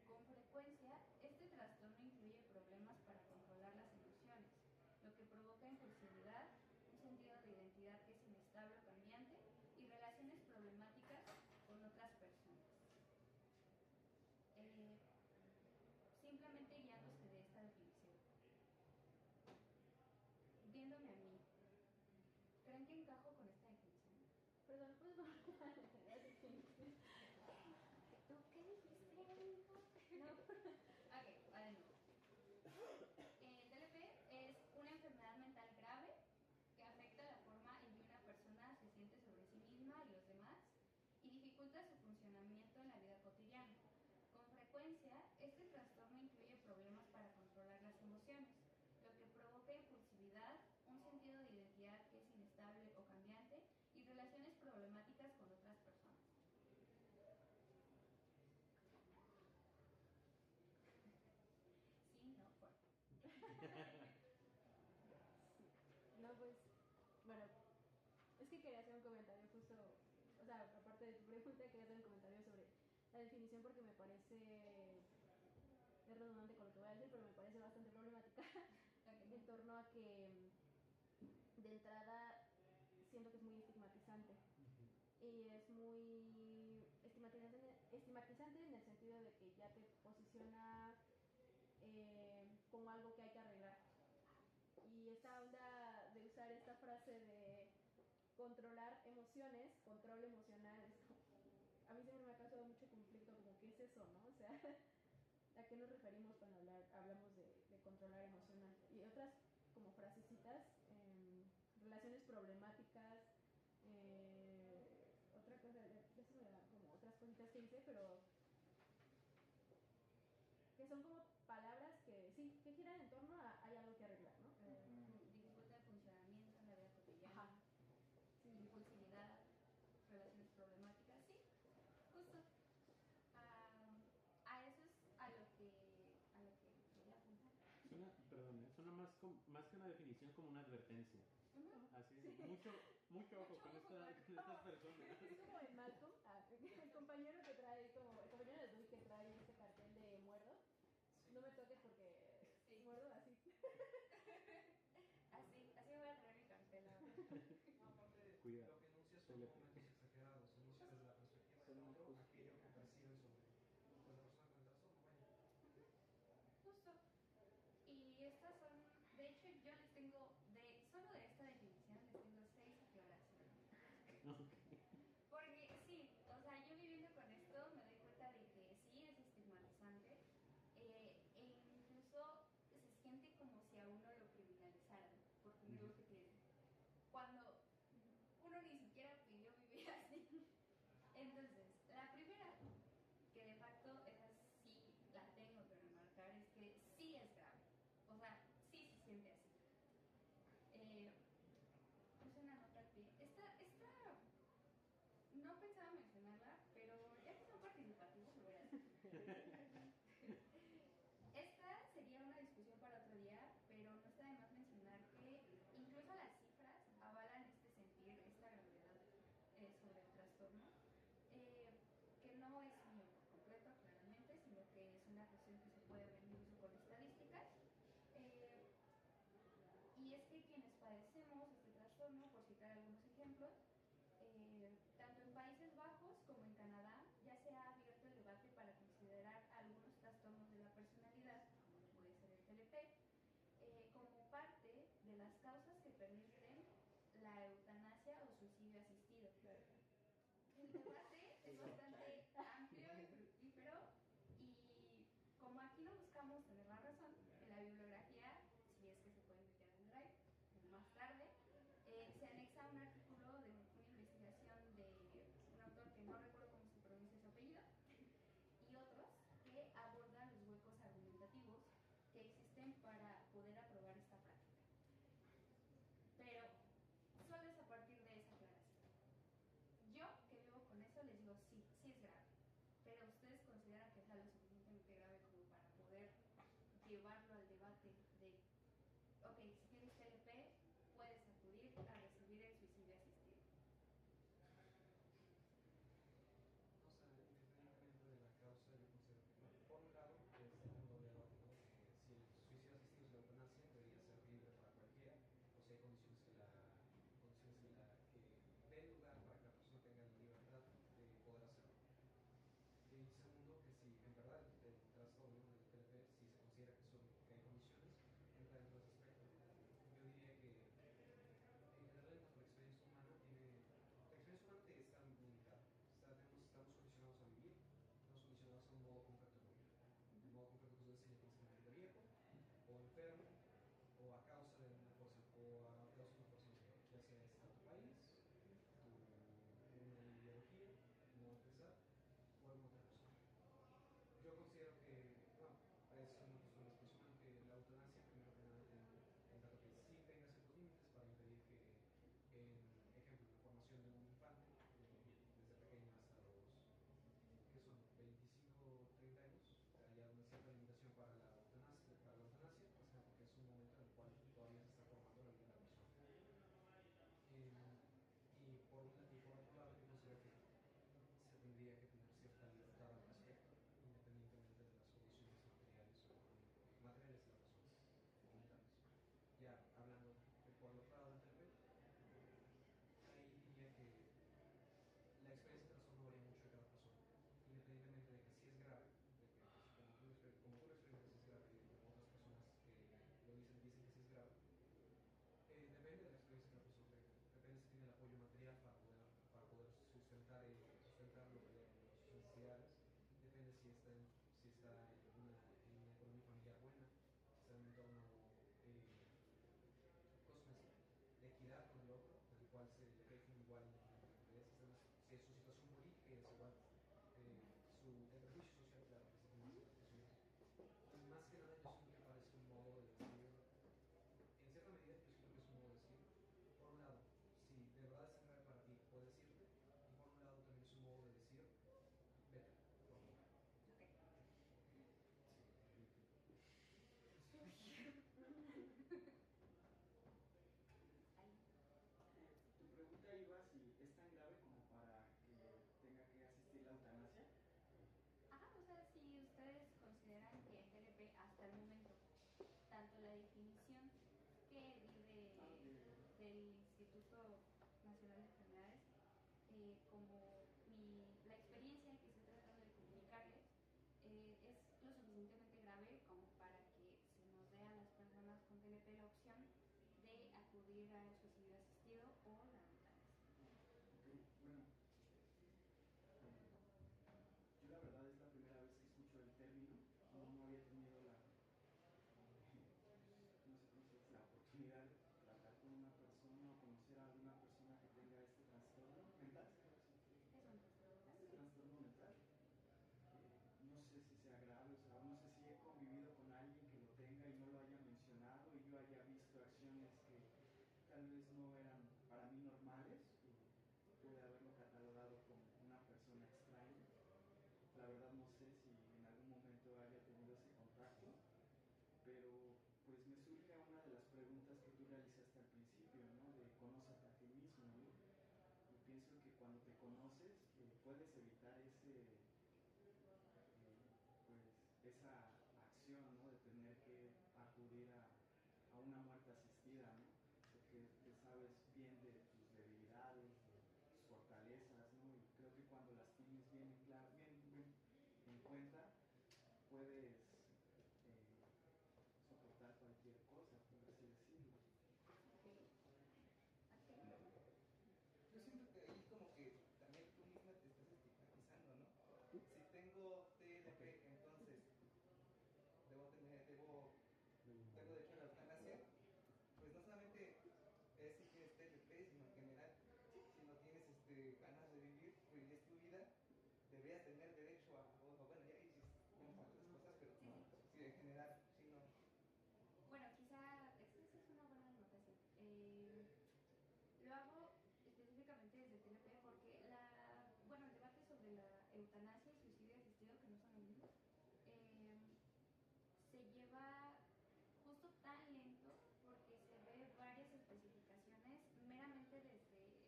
Con frecuencia, este trastorno incluye problemas para controlar las emociones, lo que provoca impulsividad, un sentido de identidad que es inestable o cambiante, y relaciones problemáticas con otras personas. Simplemente guiándose de esta definición. Viéndome a mí, ¿creen que encajo con esta definición? Perdón, ¿puedes volver a la definición? ¿Tú qué dijiste? No. Ok, vale, no. El TLP es una enfermedad mental grave que afecta la forma en que una persona se siente sobre sí misma y los demás y dificulta su funcionamiento en la vida cotidiana. Con frecuencia, este trastorno incluye problemas para controlar las emociones, lo que provoca impulsividad, un sentido de identidad que es inestable o cambiante y relaciones problemáticas con otras personas. Sí, no, por. No, pues, bueno, es que quería hacer un comentario justo, o sea, aparte de tu pregunta, quería hacer un comentario sobre la definición porque me parece, es redundante con lo que voy a decir, pero me parece bastante problemática en torno a que de entrada siento que es muy estigmatizante. Y es muy estigmatizante en el sentido de que ya te posiciona como algo que hay que arreglar. Y esta onda de usar esta frase de controlar emociones, control emocional, es como, a mí siempre me ha causado mucho conflicto, como qué es eso, ¿no? O sea, ¿a qué nos referimos cuando hablamos de controlar emocional? Y otras como frasecitas, relaciones problemáticas, otra cosa, ya se me da como otras cositas que hice, pero que son como palabras que sí, que giran en torno a hay algo que arreglar, ¿no? Dificulta el funcionamiento en la vida cotidiana. Ajá. Sí. Impulsividad, relaciones problemáticas, sí, justo. A eso es a lo que quería apuntar. Suena, perdón, suena más que una definición como una advertencia. Así, mucho ojo con estas personas. Es como en Malcolm, el compañero que trae, como el compañero de Dewey que trae ese cartel de muerdo. No me toques porque Sí. muerdo así. Así voy a traer mi cartel ahora. No, aparte, Cuidado. lo que enuncias son momentos exagerados, enuncia desde la perspectiva del otro aquello que percibe sobre pues, la persona con el trastorno, vaya. Justo. Y estas son, de hecho yo les tengo, solo de esta definición les tengo 6 aclaraciones. Porque sí, o sea, yo viviendo con esto me doy cuenta de que sí es estigmatizante, e incluso se siente como si a uno lo criminalizaran por tener lo que tiene. Cuando uno ni siquiera pidió vivir así. Entonces, la primera, que de facto esa sí la tengo que remarcar, es que sí es grave. O sea, sí se siente así. Puse una nota al pie. Esta no pensaba mencionarla, pero ya que son participativos, lo voy a decir. Esta sería una discusión para otro día, pero no está de más mencionar que incluso las cifras avalan este sentir, esta gravedad sobre el trastorno, que no es mío por completo, claramente, sino que es una cuestión que se puede ver incluso con estadísticas. Y es que quienes padecemos este trastorno, por citar algunos ejemplos, tanto en Países Bajos como en Canadá ya se ha abierto el debate para considerar algunos trastornos de la personalidad, como puede ser el TLP, como parte de las causas que permiten la eutanasia o suicidio asistido. El debate es bastante amplio y fructífero, y como aquí no buscamos tener la razón, en la bibliografía, si es que se puede meter en drive más tarde, se anexa un artículo de una investigación de un autor que no recuerdo cómo se pronuncia su apellido, y otros que abordan los huecos argumentativos que existen para poder aprobar esta práctica. Pero solo es a partir de esa aclaración. Yo, que vivo con eso, les digo sí es grave, pero ustedes consideran que es algo suficientemente grave como para poder llevarlo al debate de, ok, si tienes TLP, puedes acudir a recibir el suicidio asistido. No sé, independientemente de la causa, yo considero que, bueno, por un lado, es un doble debate, ¿no? Que si el suicidio asistido es la eutanasia, debería ser libre para cualquiera, o sea, hay condiciones que den lugar para que la persona tenga la libertad de poder hacerlo. Y segundo, que si en verdad el trastorno del TLP, si se considera que hay condiciones, entra dentro de ese aspecto. Yo diría que en general la experiencia humana te está limitada. Estamos condicionados a vivir, estamos condicionados a un modo concreto de morir. El modo concreto que se enseña es que viejo, o enfermo, o a causa de una cosa, o a causa de una persona, ya sea está tu país, una ideología, tu modo de pensar, o alguna otra cosa. Yo considero que, bueno, es una cuestión personal, que la eutanasia, primero que nada, en tanto que sí tenga ciertos límites para impedir que, en ejemplo, la formación de un infante, desde pequeño hasta los, que son 25 30 años, haya una cierta limitación para la eutanasia, porque es un momento en el cual todavía se está formando la vida de la persona. Y por otro lado, yo considero que se tendría que tener cierta libertad al respecto, independientemente de las condiciones materiales o materiales de la persona, o mentales. Ya hablando por el otro lado del TLP, ahí diría que la experiencia de trastorno varía mucho de cada persona, independientemente de que si es grave, de que como tú lo experimentas es grave, y como otras personas que lo dicen que sí es grave, depende de la experiencia que la persona tenga. Depende si tiene el apoyo material para poder sustentar sus necesidades. Depende si está en una economía familiar buena, si está en un entorno de equidad con el otro, en el cual se le rigen igual independientemente de si es su situación política y es igual el prejuicio social, claro, que se tiene hacia las personas. Y más que nada, yo siento que parece un modo de decir, en cierta medida, yo siento que es un modo de decir, por un lado, si de verdad es grave para ti, puedes irte, y por un lado también es un modo de decir, vete, por favor. Okay. Sí. Instituto Nacional de Enfermedades, como la experiencia que estoy tratando de comunicarles es lo suficientemente grave como para que se nos dé a las personas con TLP la opción de acudir al suicidio asistido o la eutanasia. Okay, bueno, yo la verdad es la primera vez que escucho el término, no había tenido la, no sé cómo se dice, la oportunidad de tratar con una persona o conocer a alguna persona que tenga este trastorno mental. Este trastorno mental. No sé si sea grave, o sea, no sé si he convivido con alguien que lo tenga y no lo haya mencionado y yo haya visto acciones que tal vez no eran para mí normales y pude haberlo catalogado como una persona extraña. La verdad no sé si en algún momento haya tenido ese contacto, pero pues me surge una de las preguntas que tú realizaste al principio, ¿no? De conócete a ti mismo, ¿no? Y pienso que cuando te conoces puedes evitar pues esa acción, ¿no? De tener que acudir a una muerte asistida, ¿no? Porque te sabes bien de tus debilidades, de tus fortalezas, ¿no? Y creo que cuando las tienes bien en cuenta, puedes soportar cualquier cosa, por así decirlo. Yo siento que ahí como que también tú misma te estás estigmatizando, ¿no? Si tengo TLP, entonces tengo derecho a la eutanasia, pues no solamente es si tienes TLP, sino en general, si no tienes ganas de vivir, pues es tu vida, deberías tener derecho a, bueno, ya dices otras cosas, pero sí, en general, sí, no. Bueno, quizá esa es una buena anotación. Lo hago específicamente desde el TLP porque el debate sobre la eutanasia y suicidio asistido, que no son lo mismo, se lleva justo tan lento porque se ve varias especificaciones meramente desde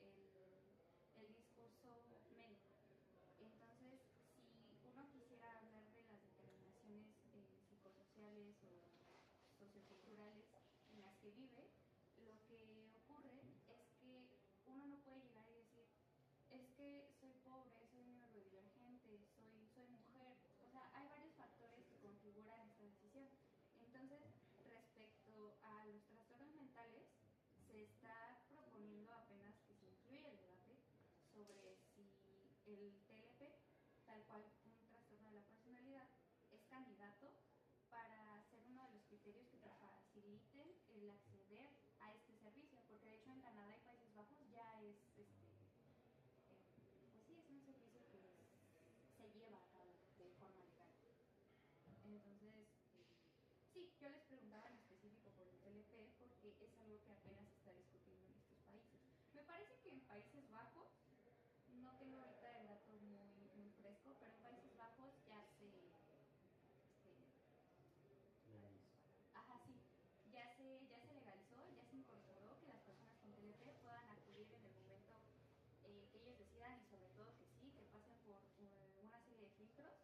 el discurso médico. Entonces, si uno quisiera hablar de las determinaciones psicosociales o socioculturales en las que vive, lo que ocurre es que uno no puede llegar y decir, es que soy pobre, soy neurodivergente, soy mujer. O sea, hay varios factores que configuran esta decisión. Entonces, respecto a los trastornos mentales, se está proponiendo apenas que se incluya el debate sobre si el TLP, tal cual un trastorno de la personalidad, es candidato para ser uno de los criterios que te faciliten el acceder a este servicio, porque de hecho en Canadá y Países Bajos ya es pues sí, es un servicio que se lleva a cabo de forma legal. Entonces, sí, yo les preguntaba en específico por el TLP porque es algo que apenas se está discutiendo en estos países. Me parece que en Países Bajos, no tengo ahorita el dato muy fresco, pero en Países Bajos ya se legalizó, ya se incorporó que las personas con TLP puedan acudir en el momento que ellos decidan y sobre todo que sí, que pasen por una serie de filtros,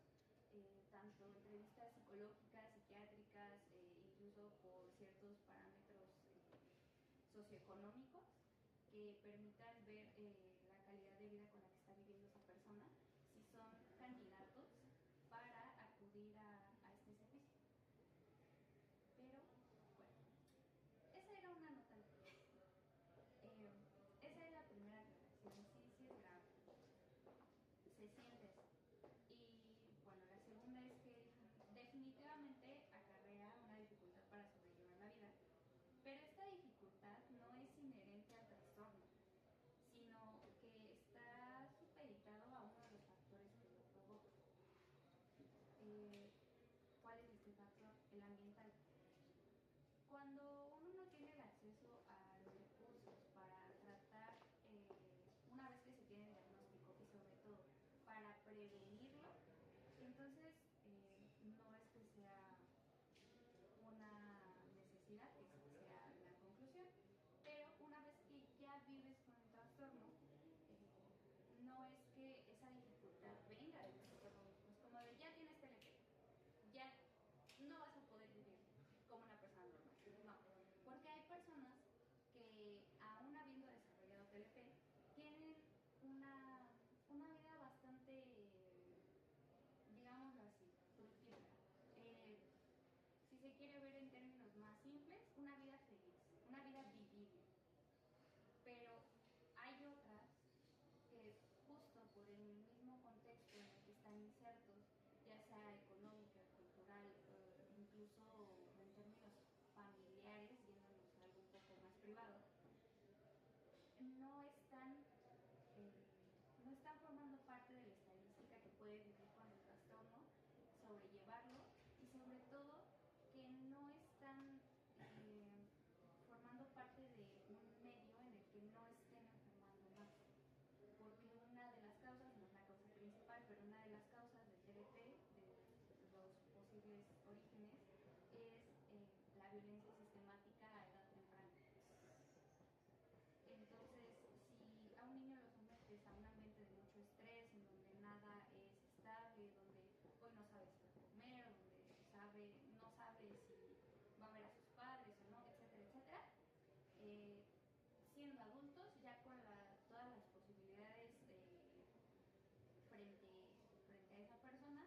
tanto entrevistas psicológicas, psiquiátricas, incluso por ciertos parámetros socioeconómicos que permitan ver la calidad de vida con la que está viviendo esa persona, si son candidatos para acudir a este servicio. Pero, bueno, esa era una nota. Esa es la primera aclaración, sí es grave. Se siente eso. Y bueno, la segunda es que definitivamente acarrea una dificultad para sobrellevar la vida, pero esta dificultad no es inherente al trastorno, sino que está supeditado a uno de los factores que lo provoca. ¿Cuál es este factor? El ambiental. Cuando uno no tiene el acceso a los recursos para tratar, una vez que se tiene el diagnóstico y sobre todo para prevenirlo, entonces no es que sea una necesidad, que esa sea la conclusión, pero una vez que ya vives con el trastorno, no es que esa dificultad venga del trastorno mismo, es como de ya tienes TLP, ya no vas a poder vivir como una persona normal. No, porque hay personas que aún habiendo desarrollado una vida feliz, una vida vivible. Pero hay otras que justo por el mismo contexto en el que están insertos, ya sea económica, cultural, incluso en términos familiares, yéndonos a algo un poco más privado, no están, no están formando parte de la estadística que puede vivir con el trastorno, sobrellevarlo y sobre todo que no están formando parte de un medio en el que no estén enfermando más. Porque una de las causas, no es la causa principal, pero una de las causas del TDT, de los posibles orígenes, es la violencia sistemática a edad temprana. Entonces, si a un niño lo sometes a un ambiente de mucho estrés, en donde nada es estable, donde hoy no sabes qué comer, donde no sabe si va a ver a sus padres o no, etcétera, etcétera, siendo adultos, ya con todas las posibilidades frente a esa persona,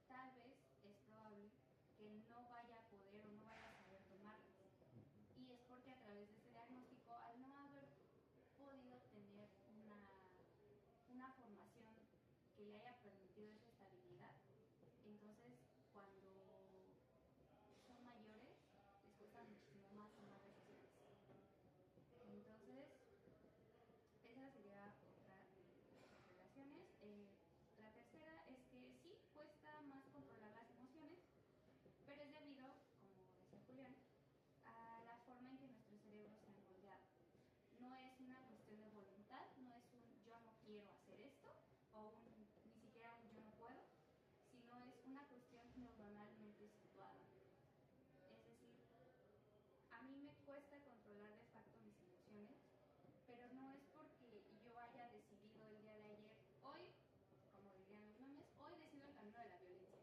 tal vez es probable que no vaya a poder o no vaya a saber tomarlas. Y es porque a través de ese diagnóstico, al no haber podido tener una formación que le haya permitido esa estabilidad, entonces cuando son mayores les cuesta muchísimo más tomar decisiones. Entonces, esa sería otra de las relaciones. La tercera es que sí, cuesta más controlar las emociones, pero es debido, como decía Julián, a la forma en que nuestros cerebros se han moldeado. No es una cuestión de voluntad, no es un yo no quiero hacer esto, o ni siquiera un yo no puedo, sino es una cuestión neuronalmente situada. Es decir, a mí me cuesta controlar de facto mis emociones, pero no es porque yo haya decidido el día de ayer, hoy, como dirían los memes, hoy decido el camino de la violencia.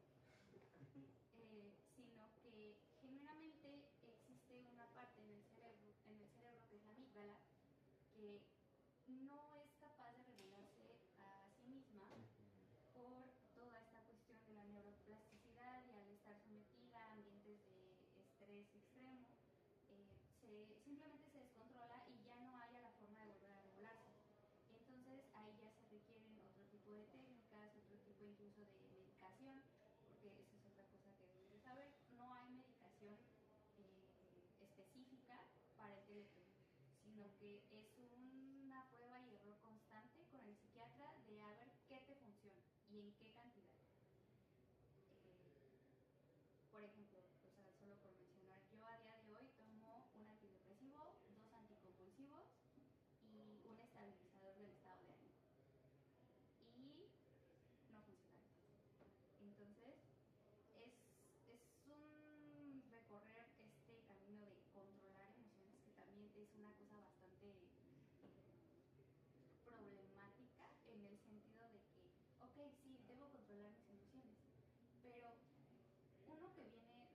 Sino que genuinamente existe una parte en el cerebro que es la amígdala, que no es capaz de regularse a sí misma por toda esta cuestión de la neuroplasticidad, y al estar sometida a ambientes de estrés extremo, simplemente se descontrola y ya no haya la forma de volver a regularse. Entonces ahí ya se requieren otro tipo de técnicas, otro tipo incluso de medicación, porque esa es otra cosa que deben de saber, no hay medicación específica para el TDT, sino que es una prueba y error constante con el psiquiatra de a ver qué te funciona y en qué cantidad. Por ejemplo, o sea, solo por mencionar, yo a día de hoy tomo un antidepresivo, 2 anticonvulsivos y un estabilizador del estado de ánimo. Y no funciona. Entonces, es un recorrer este camino de controlar emociones, que también es una cosa bastante problemática, en el sentido de que, ok, sí, debo controlar mis emociones, pero uno que viene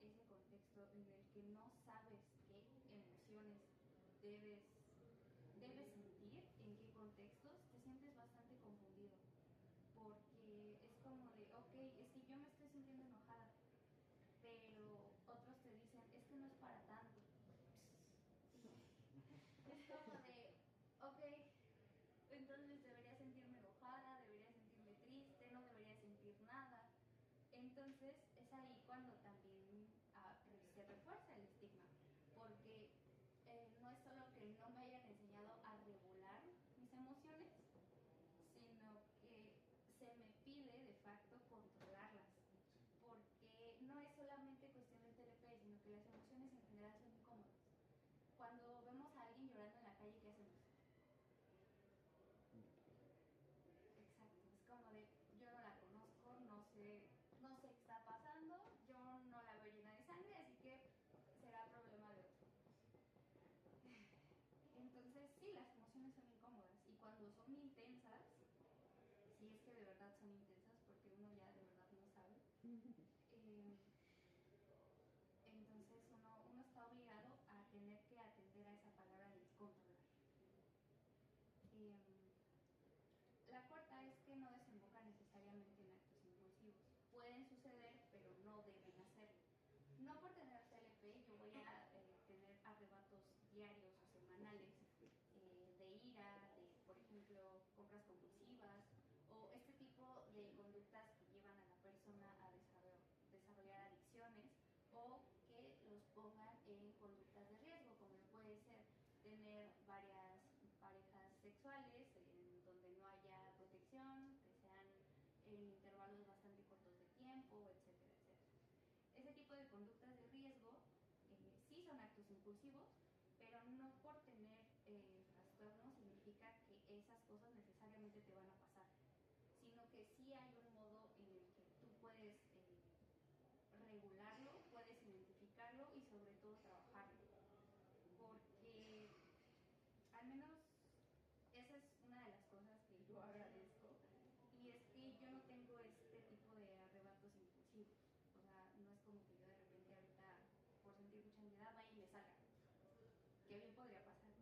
de ese contexto en el que no sabes qué emociones debes sentir, en qué contextos, te sientes bastante confundido, porque es como de, ok, es que yo me estoy sintiendo enojada, pero otros te dicen, es que no es para tanto. Es como de, ok, entonces debería sentirme enojada, debería sentirme triste, no debería sentir nada. Entonces es ahí cuando también se refuerza el estigma, porque no es solo que no me hayan enseñado a regular mis emociones, sino que se me pide de facto controlarlas, porque no es solamente cuestión del TLP, sino que las emociones en general son incómodas. Cuando vemos a alguien llorando en la calle, ¿qué hacemos? Exacto, es como de, yo no la conozco, no sé qué está pasando, yo no la veo llena de sangre, así que será problema de otro. Entonces sí, las emociones son incómodas, y cuando son intensas, si es que de verdad son intensas, porque uno ya de verdad no sabe, entonces uno está obligado a tener que atender a esa palabra de controlar. La cuarta es que no desemboca necesariamente en actos impulsivos. Pueden suceder, pero no deben hacerlo. No por tener TLP yo voy a tipo de conductas de riesgo sí son actos impulsivos, pero no por tener trastorno significa que esas cosas necesariamente te van a pasar, sino que sí hay un modo en el que tú puedes regularlo, puedes identificarlo y sobre todo trabajarlo. Porque al menos esa es una de las cosas que yo agradezco, y es que yo no tengo este tipo de arrebatos impulsivos. O sea, no es como que yo de repente ahorita, por sentir mucha ansiedad, vaya y me salga. Que bien podría pasar,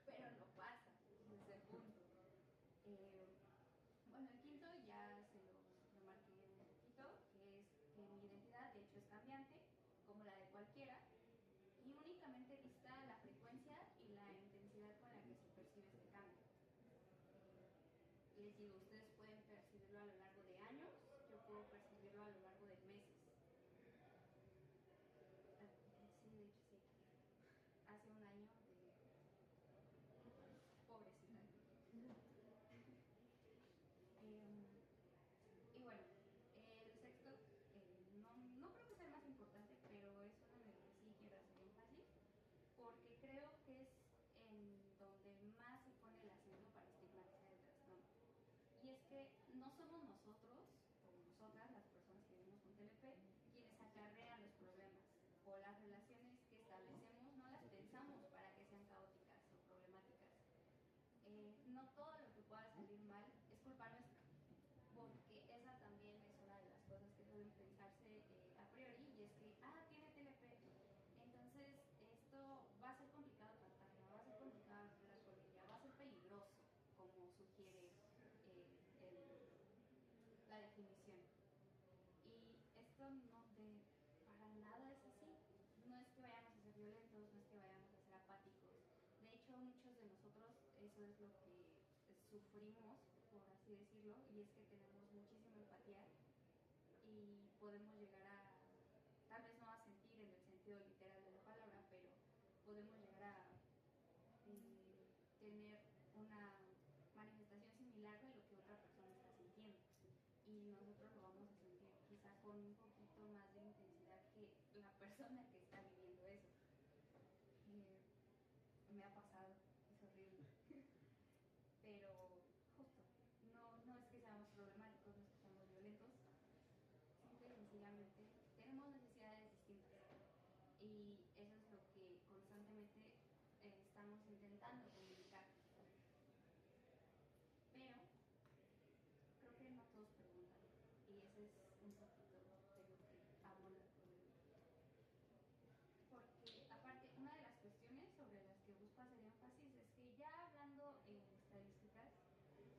pero no pasa, ese es el punto. Bueno, el quinto ya se lo marqué un poquito, que es que mi identidad de hecho es cambiante, como la de cualquiera, y únicamente dista la frecuencia y la intensidad con la que se percibe este cambio. Les digo, ustedes pueden percibirlo a lo largo de años, yo puedo percibirlo a lo largo de meses. Sí, de hecho sí. Hace un año, pobrecita. Y bueno, el sexto, no creo que sea el más importante, pero es uno en el que sí quiero hacer énfasis, porque creo que es en donde más se pone el acento para estigmatizar el trastorno. Y es que no somos nosotros o nosotras, las personas que vivimos con TLP, quienes acarrean los problemas, o las relaciones que establecemos no las pensamos para que sean caóticas o problemáticas. No todo lo que pueda salir mal es culpa nuestra, porque esa también es una de las cosas que deben pensarse a priori, y es que, tiene TLP, entonces esto va a ser complicado tratarla, va a ser complicado hablar con ella, va a ser peligroso, como sugiere la definición. Y esto para nada es así. No es que vayamos a ser violentos, no es que vayamos a ser apáticos. De hecho, muchos de nosotros eso es lo que sufrimos, por así decirlo, y es que tenemos muchísima empatía y podemos llegar a, tal vez no a sentir en el sentido literal de la palabra, pero podemos llegar a tener una manifestación similar de lo que otra persona está sintiendo, y nosotros lo vamos a sentir quizá con un poquito más de intensidad que la persona que está viviendo eso. Me ha pasado, es horrible. Pero justo, no es que seamos problemáticos, no es que seamos violentos, simple y sencillamente tenemos necesidades distintas, y eso es lo que constantemente estamos intentando comunicar. Pero creo que no todos preguntan, y ese es un poquito de lo que aborda el problema. Porque aparte, una de las cuestiones sobre las que busco hacer énfasis es que, ya hablando en estadísticas,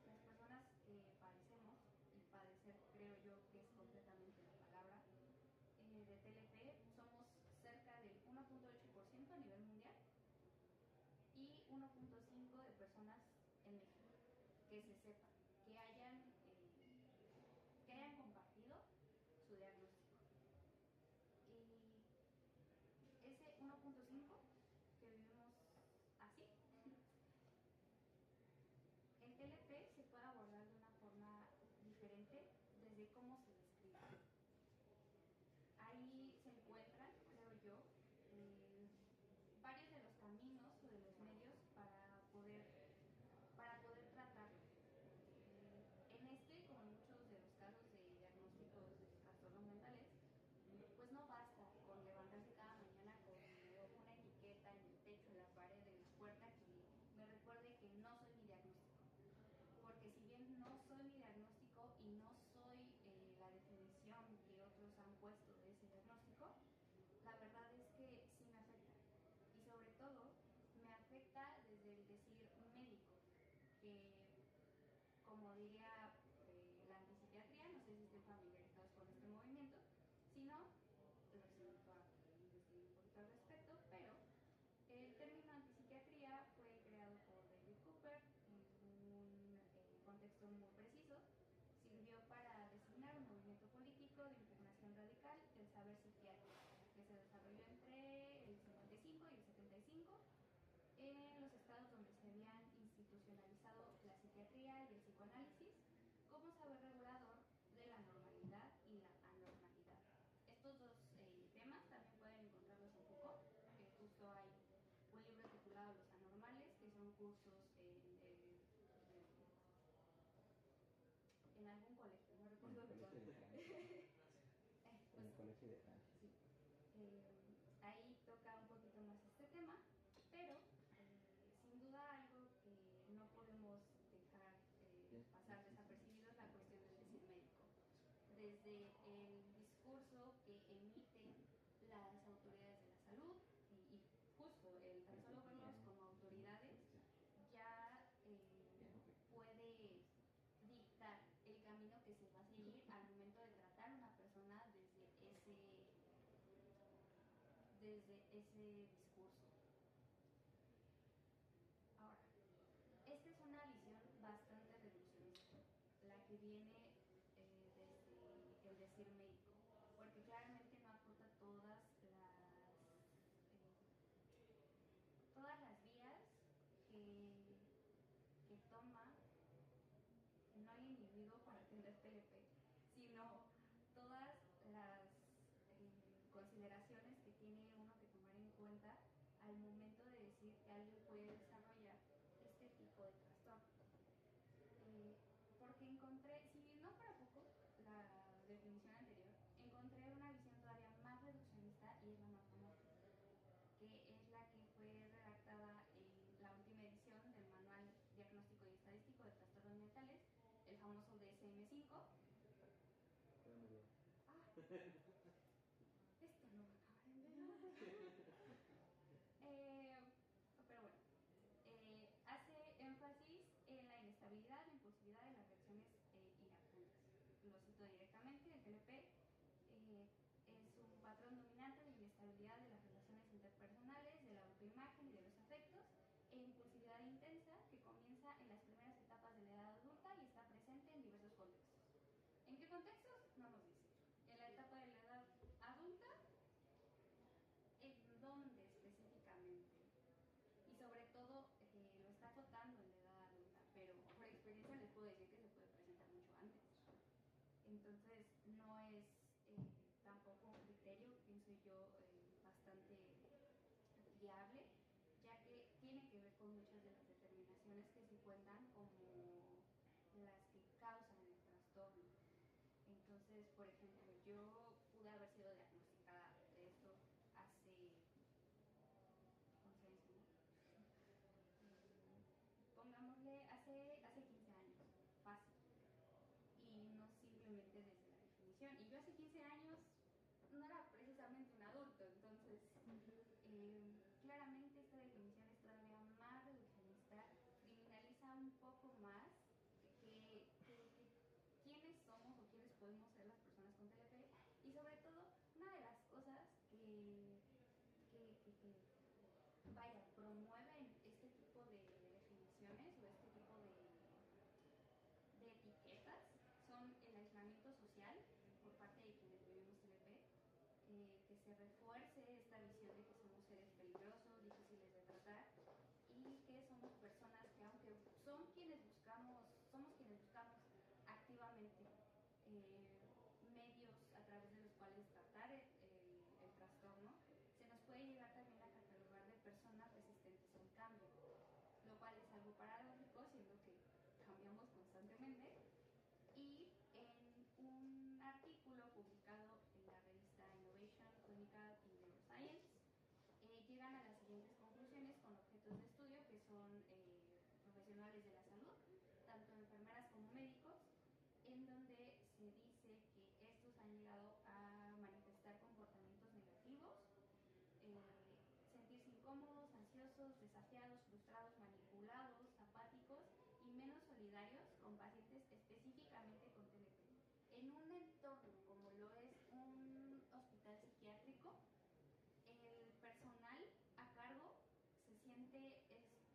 las personas que padecemos, y padecer creo yo que es completamente la palabra, de TLP, somos cerca del 1.8% a nivel mundial, y 1.5% de personas en México, que se sepa, que hayan compartido su diagnóstico. Y ese 1.5 que vivimos así, el TLP se puede abordar de una forma diferente desde cómo se describe. Ahí se encuentran, creo yo, varios de los caminos o de los medios para poder tratarlo. En este, como en muchos de los casos de diagnósticos de trastornos mentales, pues no basta con levantarse cada mañana con una etiqueta en el techo, en la pared, en la puerta, que me recuerde que no soy mi diagnóstico. Porque si bien no soy mi diagnóstico y no soy la definición que otros han puesto de ese diagnóstico, la verdad es que sí me afecta. Y sobre todo, me afecta desde el decir médico, que, como diría la antipsiquiatría, no sé si estén familiarizados con este movimiento, si no, los invito a que investiguen un poquito al respecto, pero el término antipsiquiatría fue creado por David Cooper en un contexto muy preciso. Sirvió para designar un movimiento político de impugnación radical del saber psiquiátrico, que se desarrolló entre el 55 y el 75 en los estados donde se habían institucionalizado la psiquiatría y el psicoanálisis como saber regulador de la normalidad y la anormalidad. Estos dos cursos en algún colegio, no recuerdo En el colegio de Francia. En el colegio de Francia. Sí. Ahí toca un poquito más este tema, pero sin duda algo que no podemos dejar pasar desapercibido es la cuestión del decir médico. Desde el discurso que emiten las autoridades de la salud y justo el tan solo verlos como autoridades ya puede dictar el camino que se va a seguir al momento de tratar a una persona desde ese discurso. Ahora, esta es una visión bastante reduccionista, la que viene desde el decir médico, porque claramente no aporta todas las vías que toma no el individuo para atender TLP, sino todas las consideraciones que tiene uno que tomar en cuenta al momento de decir que alguien puede desarrollar este tipo de trastorno. Porque encontré, si no fuera poco, la definición anterior, encontré una visión todavía más reduccionista y es la más famosa, que es la que fue redactada en la última edición del Manual Diagnóstico y Estadístico de Trastornos Mentales, el famoso DSM-5. Esto no va a acabar en verano. Pero bueno, hace énfasis en la inestabilidad, la impulsividad de las reacciones iracundas. Lo cito directamente: el TLP es un patrón dominante de inestabilidad de las relaciones interpersonales, de la autoimagen y de los afectos, e impulsividad intensa que comienza en las primeras etapas de la edad adulta y está presente en diversos contextos. ¿En qué contextos? No nos dice. En la etapa de la edad adulta, ¿en dónde específicamente? Y sobre todo, lo está acotando en la edad adulta, pero por experiencia les puedo decir que se puede presentar mucho antes. Entonces, no es tampoco un criterio, pienso yo, bastante viable, ya que tiene que ver con muchas de las determinaciones que se cuentan como las que causan el trastorno. Entonces, por ejemplo, yo pude haber sido diagnosticada de esto hace 11 años, pongámosle hace 15 años, fácil, y no simplemente desde la definición. Y yo hace 15 años no era precisamente un adulto, entonces claramente esta definición es todavía más reduccionista, criminaliza un poco más que quiénes somos o quiénes podemos ser las personas con TLP, y sobre todo una de las cosas que promueven este tipo de definiciones o este tipo de etiquetas son el aislamiento social por parte de quienes vivimos TLP, que se refuerce esta visión de que somos seres peligrosos, difíciles de tratar, y que somos personas que, aunque somos quienes buscamos activamente medios a través de los cuales tratar el trastorno, se nos puede llegar también a catalogar de personas resistentes al cambio, lo cual es algo paradójico, siendo que cambiamos constantemente. Y en un artículo publicado en la revista Innovation, Clinical y Neuroscience, llegan a las siguientes conclusiones con objetos de estudio que son profesionales de la salud, tanto enfermeras como médicos, en donde se dice que estos han llegado a manifestar comportamientos negativos, sentirse incómodos, ansiosos, desafiados, frustrados, manipulados, apáticos y menos solidarios con pacientes específicamente con TLP. En un entorno como lo es un hospital psiquiátrico, el personal a cargo se siente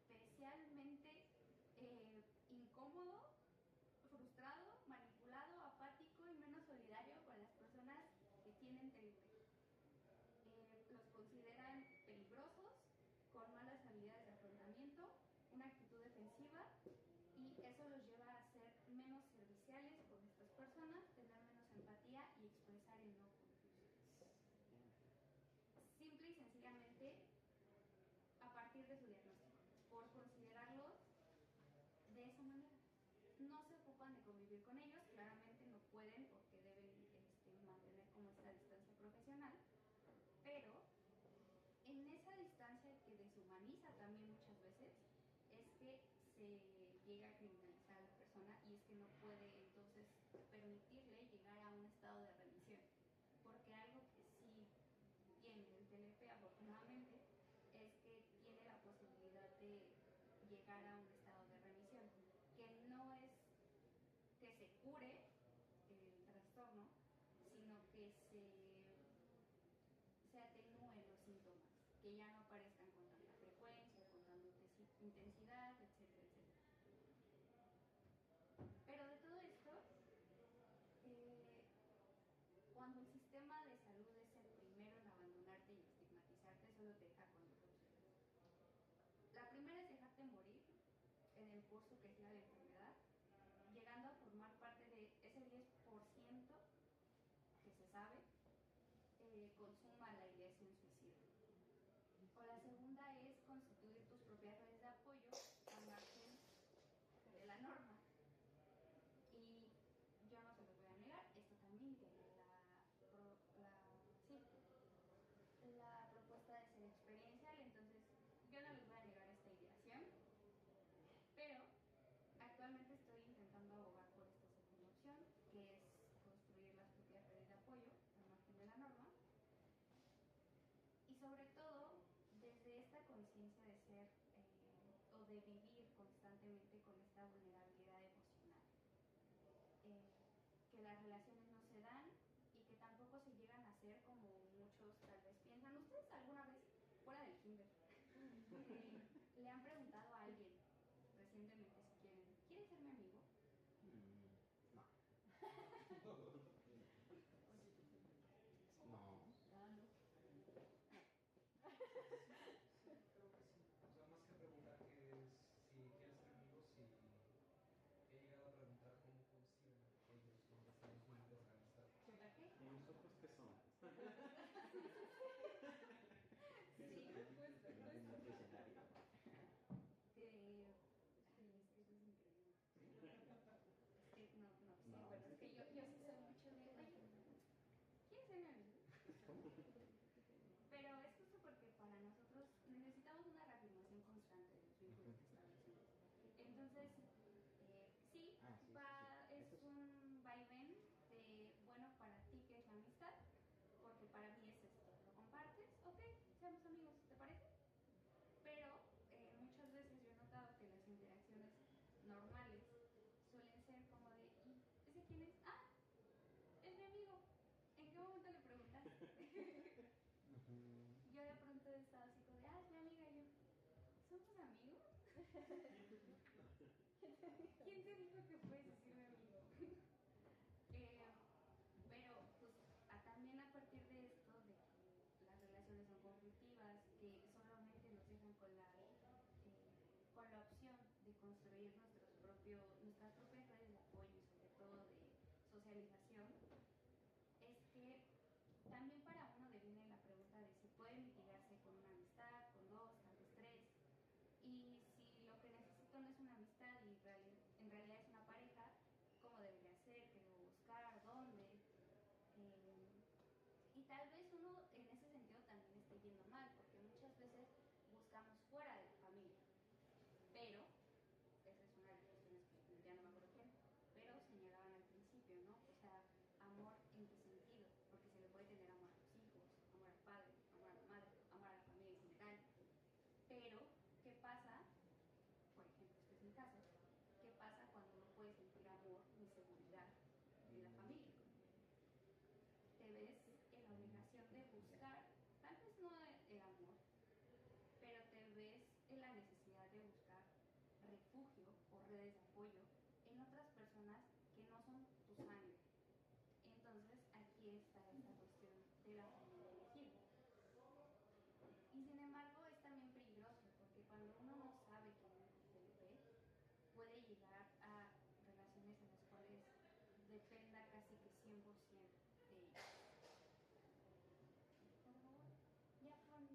especialmente incómodo, frustrado, manipulado, apático y menos solidario con las personas que tienen TLP. Los consideran peligrosos, con malas habilidades de afrontamiento, una actitud defensiva, y eso los lleva a ser menos serviciales con estas personas, tener menos empatía y expresar enojos. Simple y sencillamente a partir de su diagnóstico, por considerarlo no se ocupan de convivir con ellos, claramente no pueden porque deben mantener como esta distancia profesional, pero en esa distancia que deshumaniza también muchas veces es que se llega a criminalizar a la persona y es que no puede entonces permitirle llegar a un estado de rendición, porque algo que sí tiene el TLP afortunadamente es que tiene la posibilidad de llegar a un estado de remisión, que no es que se cure el trastorno, sino que se atenúen los síntomas, que ya no aparezcan con tanta frecuencia, con tanta intensidad, etcétera, etcétera. Pero de todo esto, cuando el sistema de salud es el primero en abandonarte y estigmatizarte, solo te deja con dos opciones. La primera es dejarte morir en el curso que es la de enfermedad, llegando a formar parte de ese 10% que se sabe consuma la ideación suicida. O la segunda es constituir tus propias redes de apoyo al margen de la norma. Y yo no se los voy a negar, esto también tiene la propuesta de ser experiencial, entonces yo no les voy a negar esta ideación, pero actualmente estoy intentando abogar por esta segunda opción, que es construir las propias redes de apoyo al margen de la norma, y sobre todo desde esta conciencia de ser o de vivir constantemente con esta vulnerabilidad emocional, que las relaciones no se dan y que tampoco se llegan a hacer como muchos tal vez piensan. ¿Ustedes alguna vez, fuera del kinder, le han preguntado a alguien recientemente si ¿quieren ser mi amigo? No. No. Ah, no. Creo que sí. O sea, más que preguntar que es si quieres ser amigos, si he llegado a preguntar cómo conciben ellos los límites de la amistad. ¿Verdad que? ¿Y nosotros qué somos? Sí, Pues, ay, es que eso es increíble. Es que no sé, No. bueno, es que yo sí soy mucho de, oye, ¿quieres ser mi amigo? Pero es justo porque para nosotros necesitamos una reafirmación constante de los vínculos establecidos. Entonces, sí, es un vaivén de, bueno, para ti que es la amistad, porque para mí es esto, lo compartes, ok, seamos amigos, ¿te parece? Pero muchas veces yo he notado que las interacciones normales suelen ser como de, ¿y ese quién es? Ah, es mi amigo. ¿En qué momento le preguntaste? Yo de pronto he estado así como de, es mi amiga, y yo, ¿somos amigos? ¿Quién te dijo que puedes decirme amigo? Pero pues también a partir de esto, de que las relaciones son conflictivas, que solamente nos dejan con la opción de construir nuestras propias redes de apoyo y sobre todo de socialización, es que también para uno deviene la pregunta de si puede mitigarse con una amistad, con dos, tal vez tres, y si lo que necesito no es una amistad y en realidad es una pareja, ¿cómo debería ser? ¿Qué debo buscar? ¿Dónde? Y tal vez uno en ese sentido también esté yendo mal, porque muchas veces buscamos fuera de la familia, pero esa es una de las cuestiones que ya no me acuerdo quién, pero señalaban al principio, ¿no? O sea, amor en qué sentido, porque se le puede tener amor a los hijos, amor al padre, amor a la madre, amor a la familia en general, pero ¿qué pasa? Por ejemplo, este es mi caso, ¿qué pasa cuando no puedes sentir amor ni seguridad en la familia? Te ves en la obligación de buscar, tal vez no el amor, pero te ves en la necesidad de buscar refugio o redes de apoyo en otras personas que no son tu sangre. Entonces aquí está esta cuestión de la familia elegida. Y sin embargo es también peligroso, porque cuando uno no sabe quién es el TLP, puede llegar a relaciones en las cuales dependa casi que 100% de ellos. Por favor, ya pon...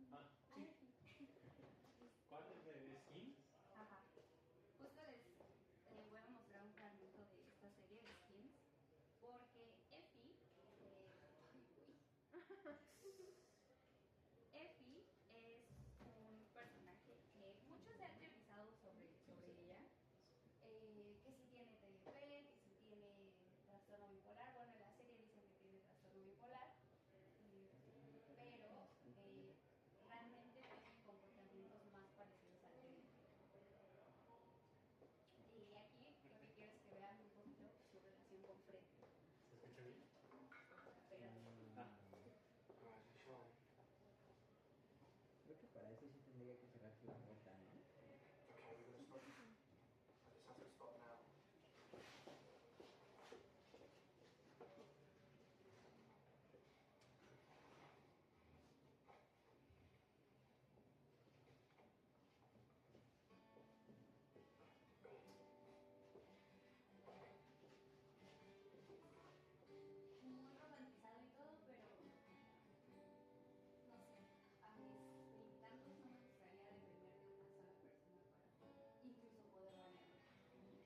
Sí. ¿Cuál es de skins? Ajá. Justo les voy a mostrar un fragmento porque Effie, Effie es un personaje que mucho se ha teorizado sobre ella, que si tiene TDP, que si tiene trastorno bipolar. Bueno, en la serie dicen que tiene trastorno bipolar, pero realmente tiene comportamientos más parecidos al TDP. Y aquí lo que quiero es que vean un poquito su relación con Freddy. ¿Se escucha bien? Espérate. Creo que para eso sí tendría que cerrarse la puerta, ¿no? Okay, we're gonna stop. I just have to stop now. Muy romantizado y todo, pero no sé, a mis veintitantos no me gustaría depender de una sola persona para incluso poder bañarme. We go now. Where?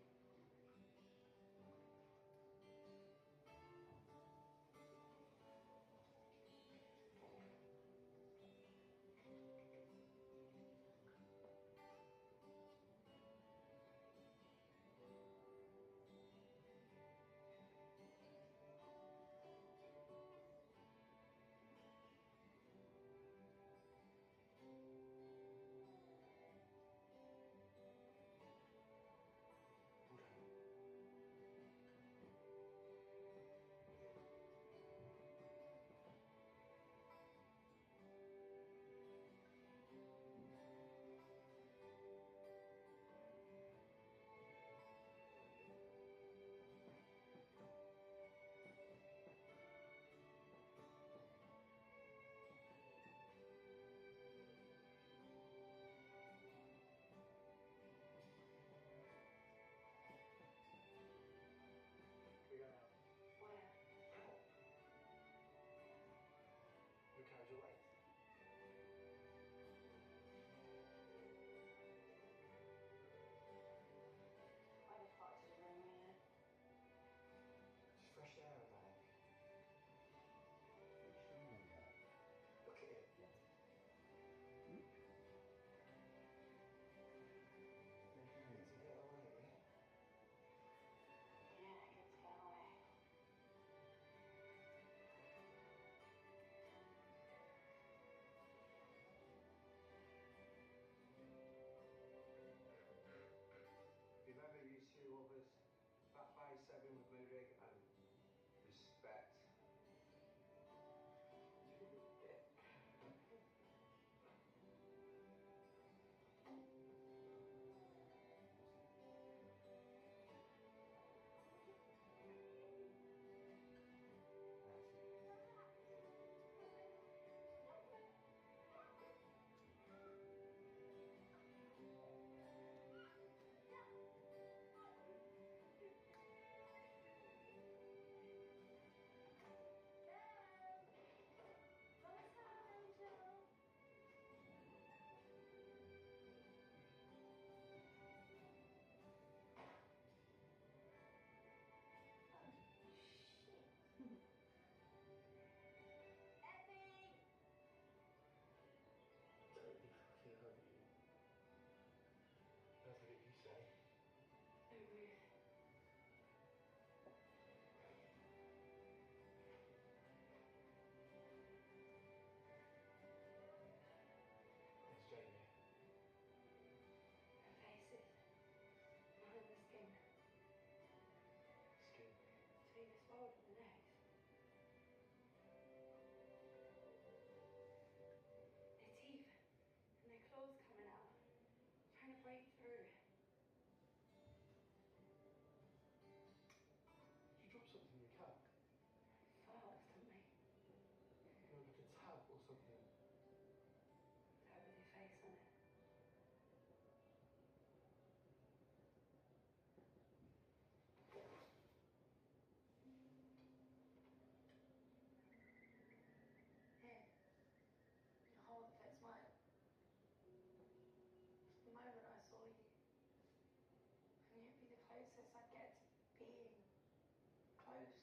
Come on. Your carriage awaits. Why the fuck did you bring me here? Just fresh air, man. Look at it. Need to get away. Yeah, I get to get away. Remember you two others? That 5-7 with Moody and respect. You dick. Totally fucking love you. That's what you say. Hey, Ruth. It's Jamie. Her face is none of the skin. Skin. Between his fold and the legs. Their teeth and their claws coming out, trying to break through. Did you drop something in your cab? Fell off, didn't we? You know, like a tab or something. That with your face on it. Here. You hold it, it's mine. The moment I saw you, I knew it'd be the closest I'd get to being close.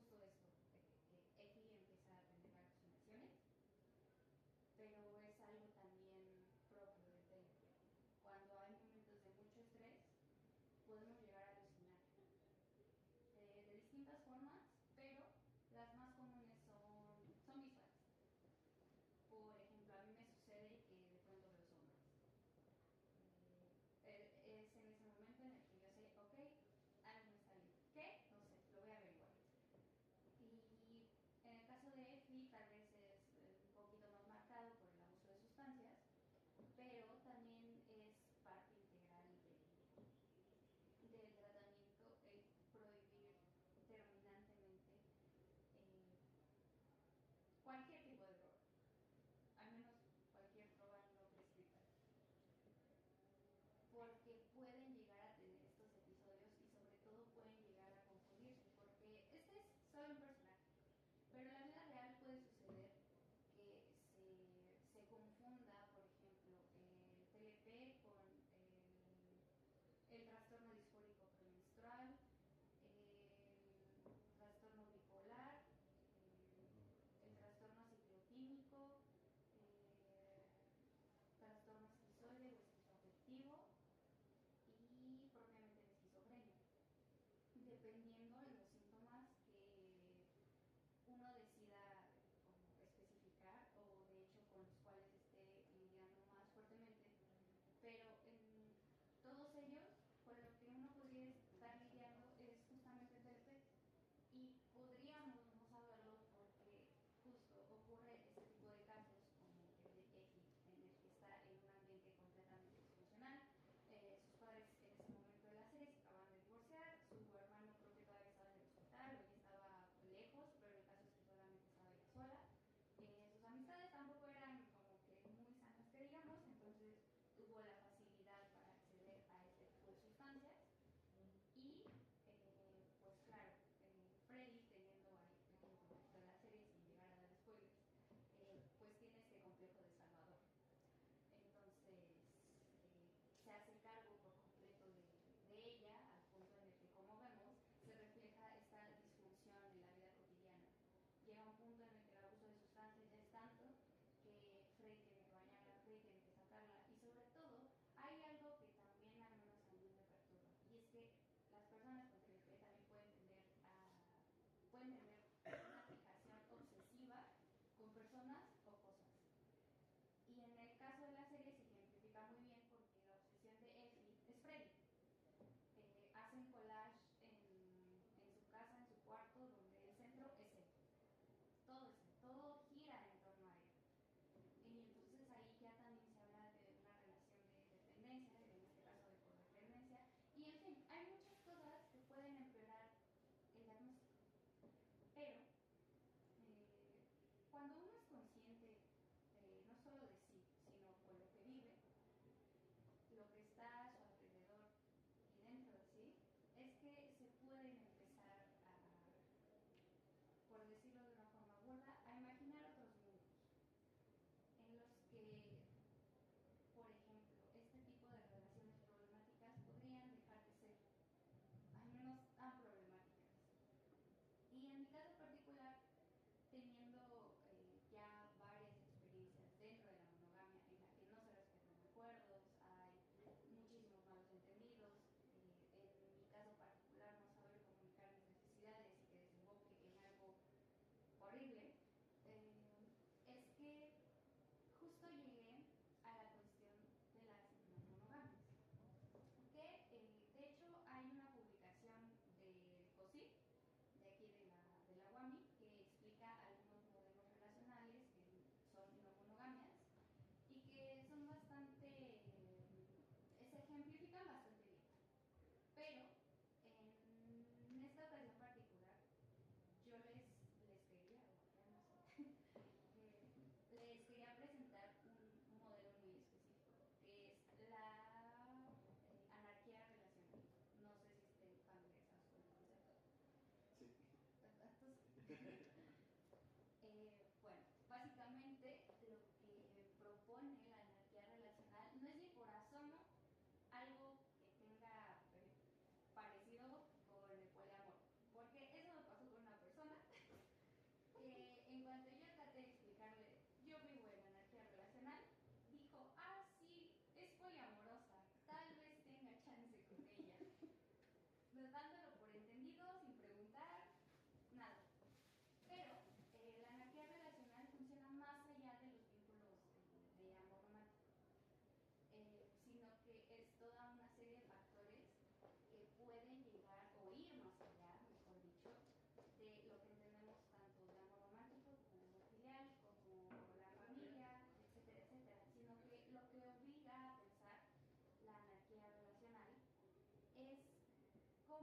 justo esto, de que Eki empieza a aprender alucinaciones, pero es algo también propio del TEA. Cuando hay momentos de mucho estrés, podemos llegar a alucinar de distintas formas, pero las más comunes son visuales. Por ejemplo, a mí me sucede que de pronto veo sombras. Es en ese momento en el que yo sé, ok, algo no está bien. ¿Qué? No sé, lo voy a averiguar.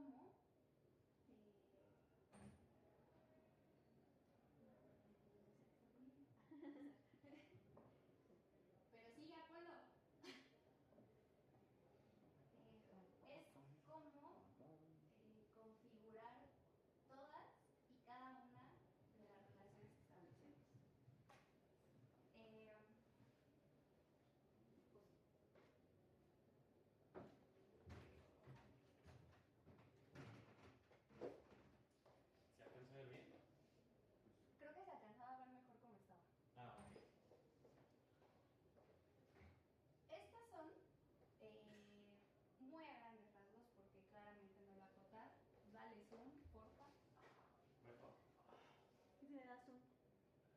cómo pero sigue Apolo. Es cómo configurar todas y cada una de las relaciones que establecemos. Pues, ¿Se alcanza a ver bien? creo que se alcanzaba a ver mejor como estaba. Ah, ok. Estas son muy a grandes rasgos porque claramente no la acotar. Dale zoom, porfa. ¿Mejor? Le das zoom.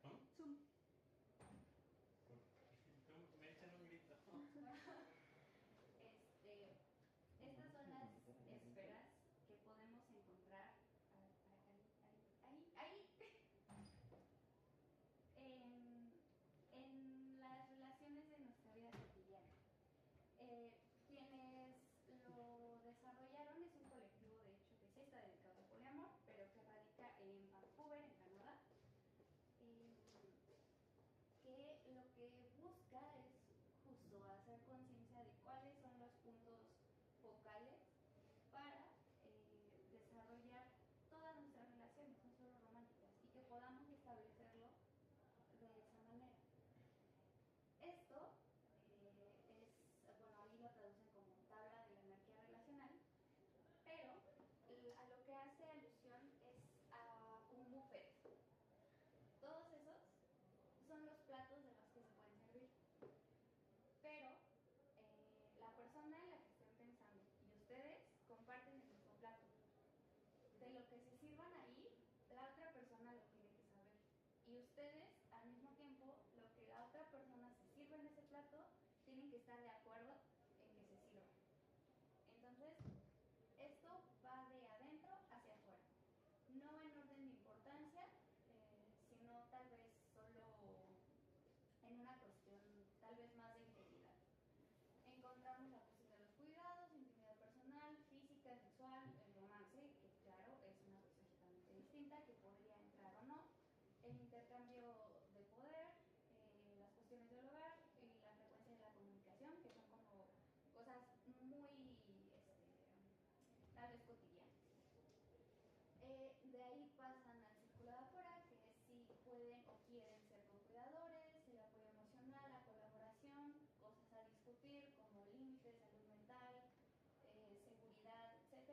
¿Ah? Zoom. Me echan un grito. Estas son las esferas que podemos encontrar ahí, en las relaciones de nuestra vida cotidiana. Quienes lo desarrollaron es un colectivo, de hecho, que sí está dedicado al poliamor, pero que radica en Vancouver, en Canadá, que lo que busca es justo hacer conciencia de cuáles son los puntos focales para desarrollar todas nuestras relaciones, no solo románticas, y que podamos establecerlo de esa manera. Esto bueno, ahí lo traducen como tabla de la anarquía relacional, pero a lo que hace alusión es a un buffet. Todos esos son los platos de los que se pueden servir, pero la persona en la que estén pensando y ustedes comparten el mismo plato. De lo que se sirvan ahí, la otra persona lo tiene que saber. Y ustedes, al mismo tiempo, lo que la otra persona se sirva en ese plato, tienen que estar de acuerdo en que se sirva. Entonces, esto va de adentro hacia afuera. No en orden de importancia, sino tal vez solo en una cuestión tal vez más de integridad. Encontramos la cuestión de los cuidados, intimidad personal, física, sexual, el romance, que claro, es una cuestión totalmente distinta, que podría entrar o no, el intercambio de poder, las cuestiones del hogar y la frecuencia de la comunicación, que son como cosas muy tal vez cotidianas. De ahí pasan al círculo de afuera, que es si pueden o quieren ser co-cuidadores, el apoyo emocional, la colaboración, cosas a discutir como límites, salud mental, seguridad, etc.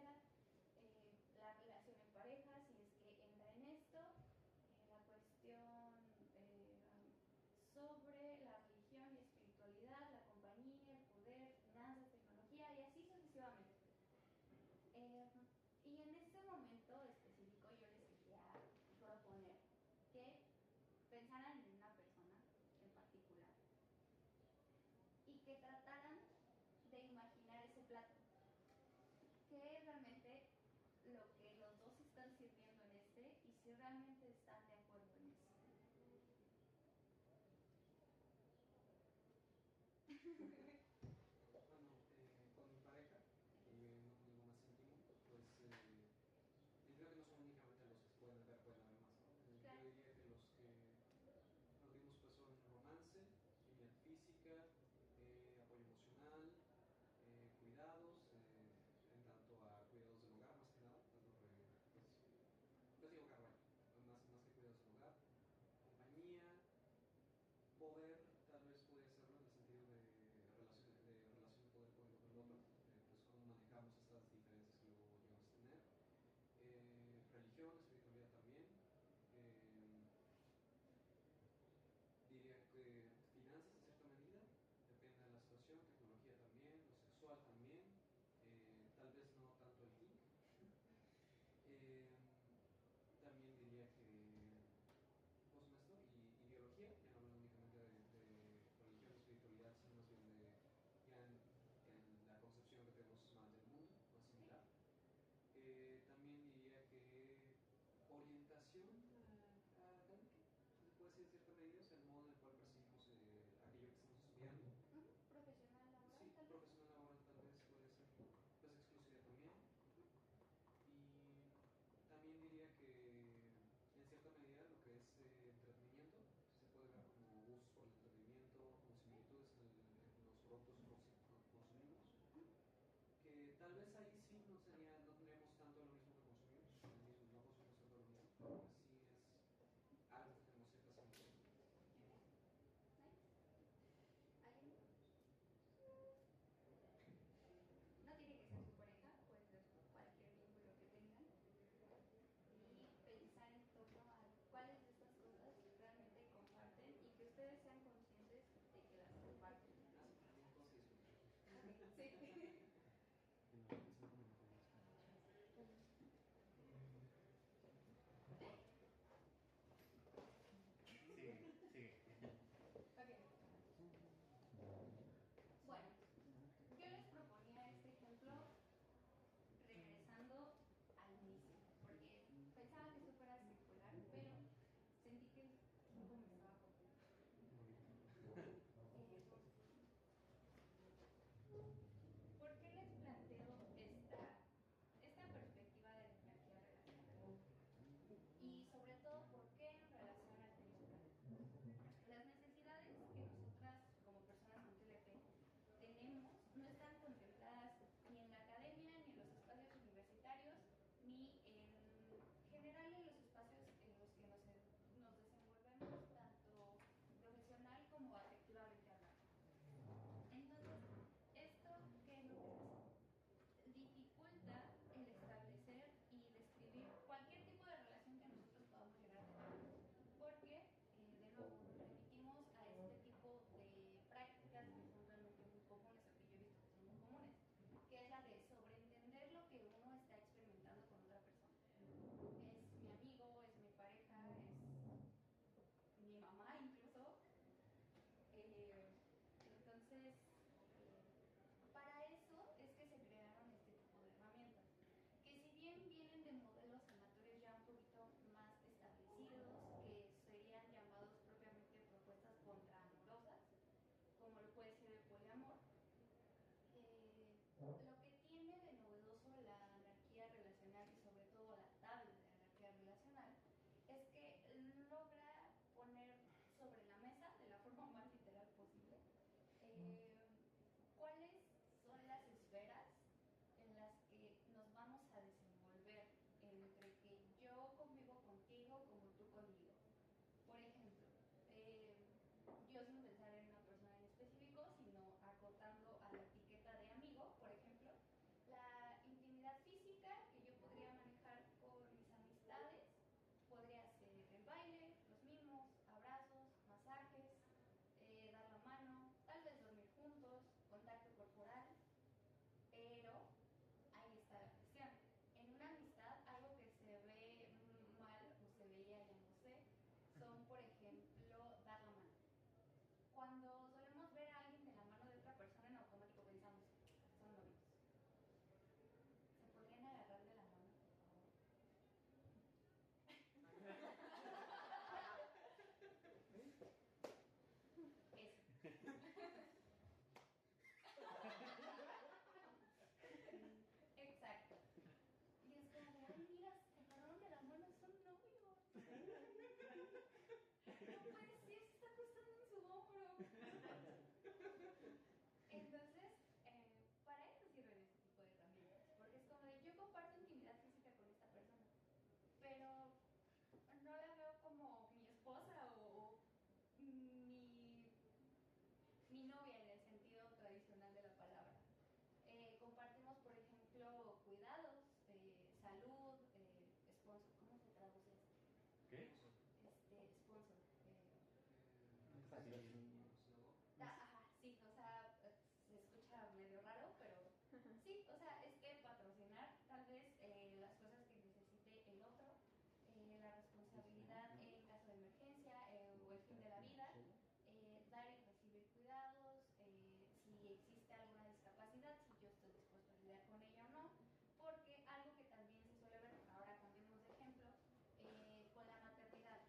La relación en pareja, si es que entra en esto, la cuestión sobre la religión y espiritualidad, la compañía, el poder, finanzas, tecnología y así sucesivamente. Y en este momento específico yo les quería proponer que pensaran en una persona en particular y que trataran de imaginar ese plato. ¿Qué es realmente lo que los dos están sirviendo en y si realmente están de acuerdo en eso? Bueno, con mi pareja, no con algo más íntimo, pues creo que no son únicamente los que se pueden haber más, ¿no? Claro. Yo diría que los que nos dimos pues son romance, intimidad física, apoyo emocional, cuidados, en tanto a cuidados del hogar más que nada, pues digo hogar, vaya, más que cuidados del hogar, compañía, poder, tal vez puede serlo en el sentido de relación de poder con el otro, pues cómo manejamos estas diferencias que luego llegamos a tener, religión, espiritualidad también, diría que finanzas en cierta medida, depende de la situación, tecnología también, lo sexual también, tal vez no tanto el geek. También diría que pues esto y biología, ya no hablando únicamente de religión, espiritualidad, sino más bien de ya en la concepción que tenemos más del mundo, más similar. También diría que orientación académica, se puede decir en cierta medida, o sea, el modo en el cual percibimos aquello que estamos estudiando. Profesional laboral, Sí, tal vez. profesional laboral tal vez puede ser, pues exclusividad también. yo sin pensar en una persona en específico, sino acotando a la etiqueta de amigo, por ejemplo, la intimidad física que yo podría manejar con mis amistades podría ser el baile, los mimos, abrazos, masajes, dar la mano, tal vez dormir juntos, contacto corporal, pero ahí está la cuestión. En una amistad, algo que se ve mal o se veía, ya no sé, son, por ejemplo, dar la mano. Cuando solemos ver a alguien de la mano de otra persona, en automático pensamos, son novios. ¿Se podrían agarrar de la mano, por favor? Eso. Exacto. Y es como de, ay, mira, se agarraron de la mano, son novios. No puede ser, se está acostando en su hombro. Entonces, para eso sirven este tipo de herramientas. Porque es como de, yo comparto intimidad física con esta persona, pero no la veo como mi esposa o mi novia en el sentido tradicional de la palabra. Compartimos, por ejemplo, cuidados, salud, sponsor. ¿Cómo se traduce esto? ¿Qué? Sponsor. Ajá, Sí, o sea, se escucha medio raro, pero sí, o sea, es que patrocinar tal vez las cosas que necesite el otro, la responsabilidad en caso de emergencia o el fin de la vida, dar y recibir cuidados, si existe alguna discapacidad, si yo estoy dispuesto a lidiar con ella o no, porque algo que también se suele ver, ahora cambiemos de ejemplo, con la maternidad.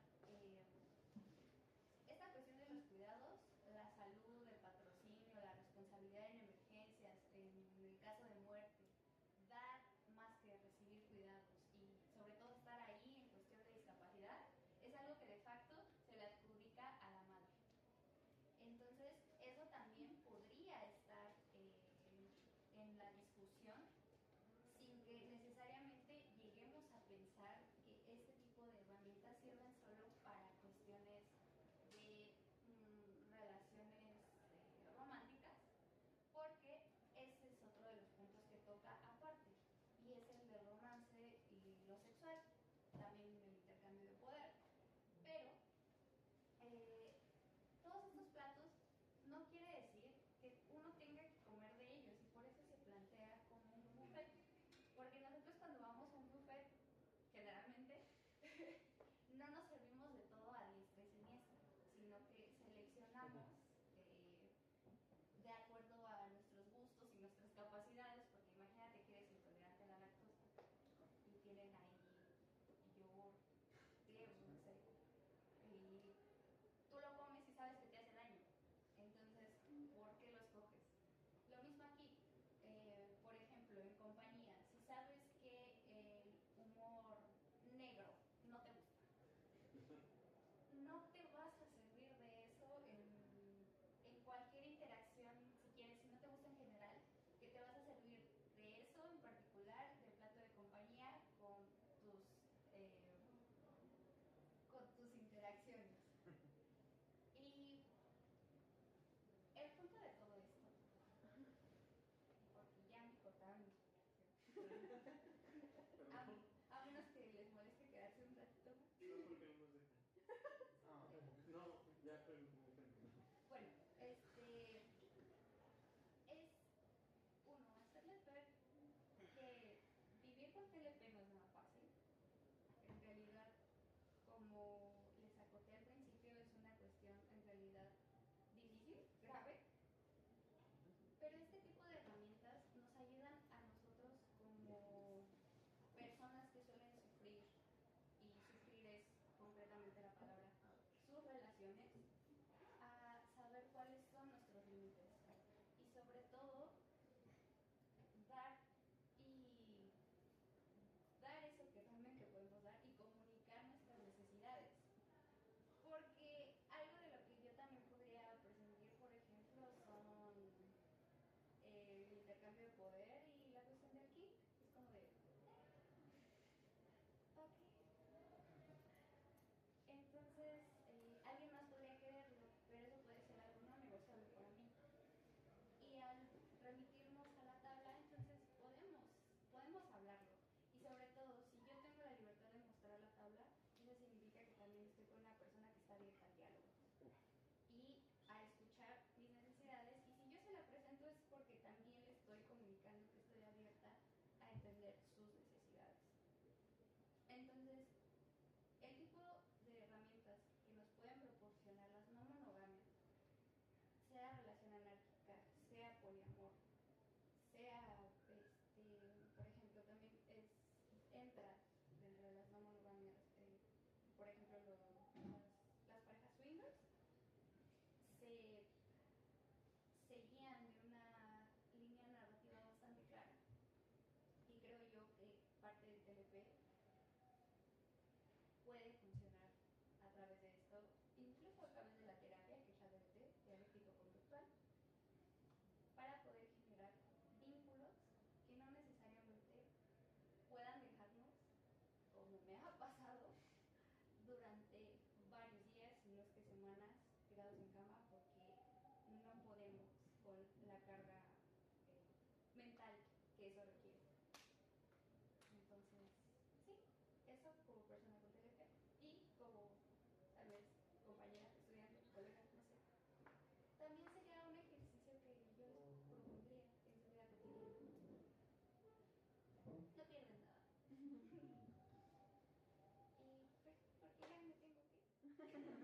Esta cuestión de los cuidados, la salud, el patrocinio, la responsabilidad en emergencias, en el caso de muerte, dar más que recibir cuidados y sobre todo estar ahí en cuestión de discapacidad, es algo que de facto se le adjudica a la madre. Entonces, eso también podría estar en la discusión sin que necesariamente lleguemos a pensar que este tipo de herramientas sirven solo para cuestiones de relaciones románticas, porque ese es otro de los puntos que toca aparte, y es el del romance y lo sexual, también el intercambio de poder, pero todos estos platos no quiere decir que uno tenga que comer de ellos, y por eso se plantea como un buffet, porque nosotros cuando vamos a un buffet, generalmente no nos servimos de todo a diestra y siniestra, sino que seleccionamos de acuerdo a nuestros gustos y nuestras capacidades, porque imagínate que eres intolerante a la lactosa y tienen ahí yogur griego, no sé, y tú lo comes y sabes que te hace daño, entonces, ¿por qué lo escoges? Lo mismo aquí, por ejemplo, en compañía, si sabes que el humor negro no te gusta, no te vas a servir de eso en cualquier interacción, si quieres, si no te gusta en general, que te vas a servir de eso en particular, del plato de compañía, con tus interacciones. Y el punto de todo esto, porque ya me cortaron a menos que les moleste quedarse un ratito más. No, porque no nos dejan. No, ya, pero bueno, es uno, hacerles ver que vivir con TLP no es nada fácil. En realidad, como les acoté al principio, es una cuestión en realidad difícil, grave, pero este tipo de herramientas nos ayudan a nosotros como personas que suelen sufrir, y sufrir es concretamente la palabra, sus relaciones, a saber cuáles son nuestros límites y sobre todo dar eso que realmente podemos dar y comunicar nuestras necesidades, porque algo de lo que yo también podría prescindir, por ejemplo, son el intercambio de poder y la cuestión del kit. Es como de, ¿para qué? Entonces, alguien más podría quererlo, pero eso puede entran dentro de las no monogamias. Por ejemplo, las parejas swingers se, se guían de una línea narrativa bastante clara. Y creo yo que parte del TLP puede funcionar a través de esto, incluso a través de la terapia, que es la DBT, dialéctico-conductual, para poder generar vínculos que no necesariamente puedan dejarnos, como me ha pasado, durante varios días, si no es que semanas, tirados en cama porque no podemos con la carga mental que eso requiere. Entonces, sí, eso como persona con TLP y como tal vez compañera, estudiante, colega, no sé. También sería un ejercicio que yo les propondría en su vida cotidiana. No pierden nada. Y pues, porque ya me tengo que ir.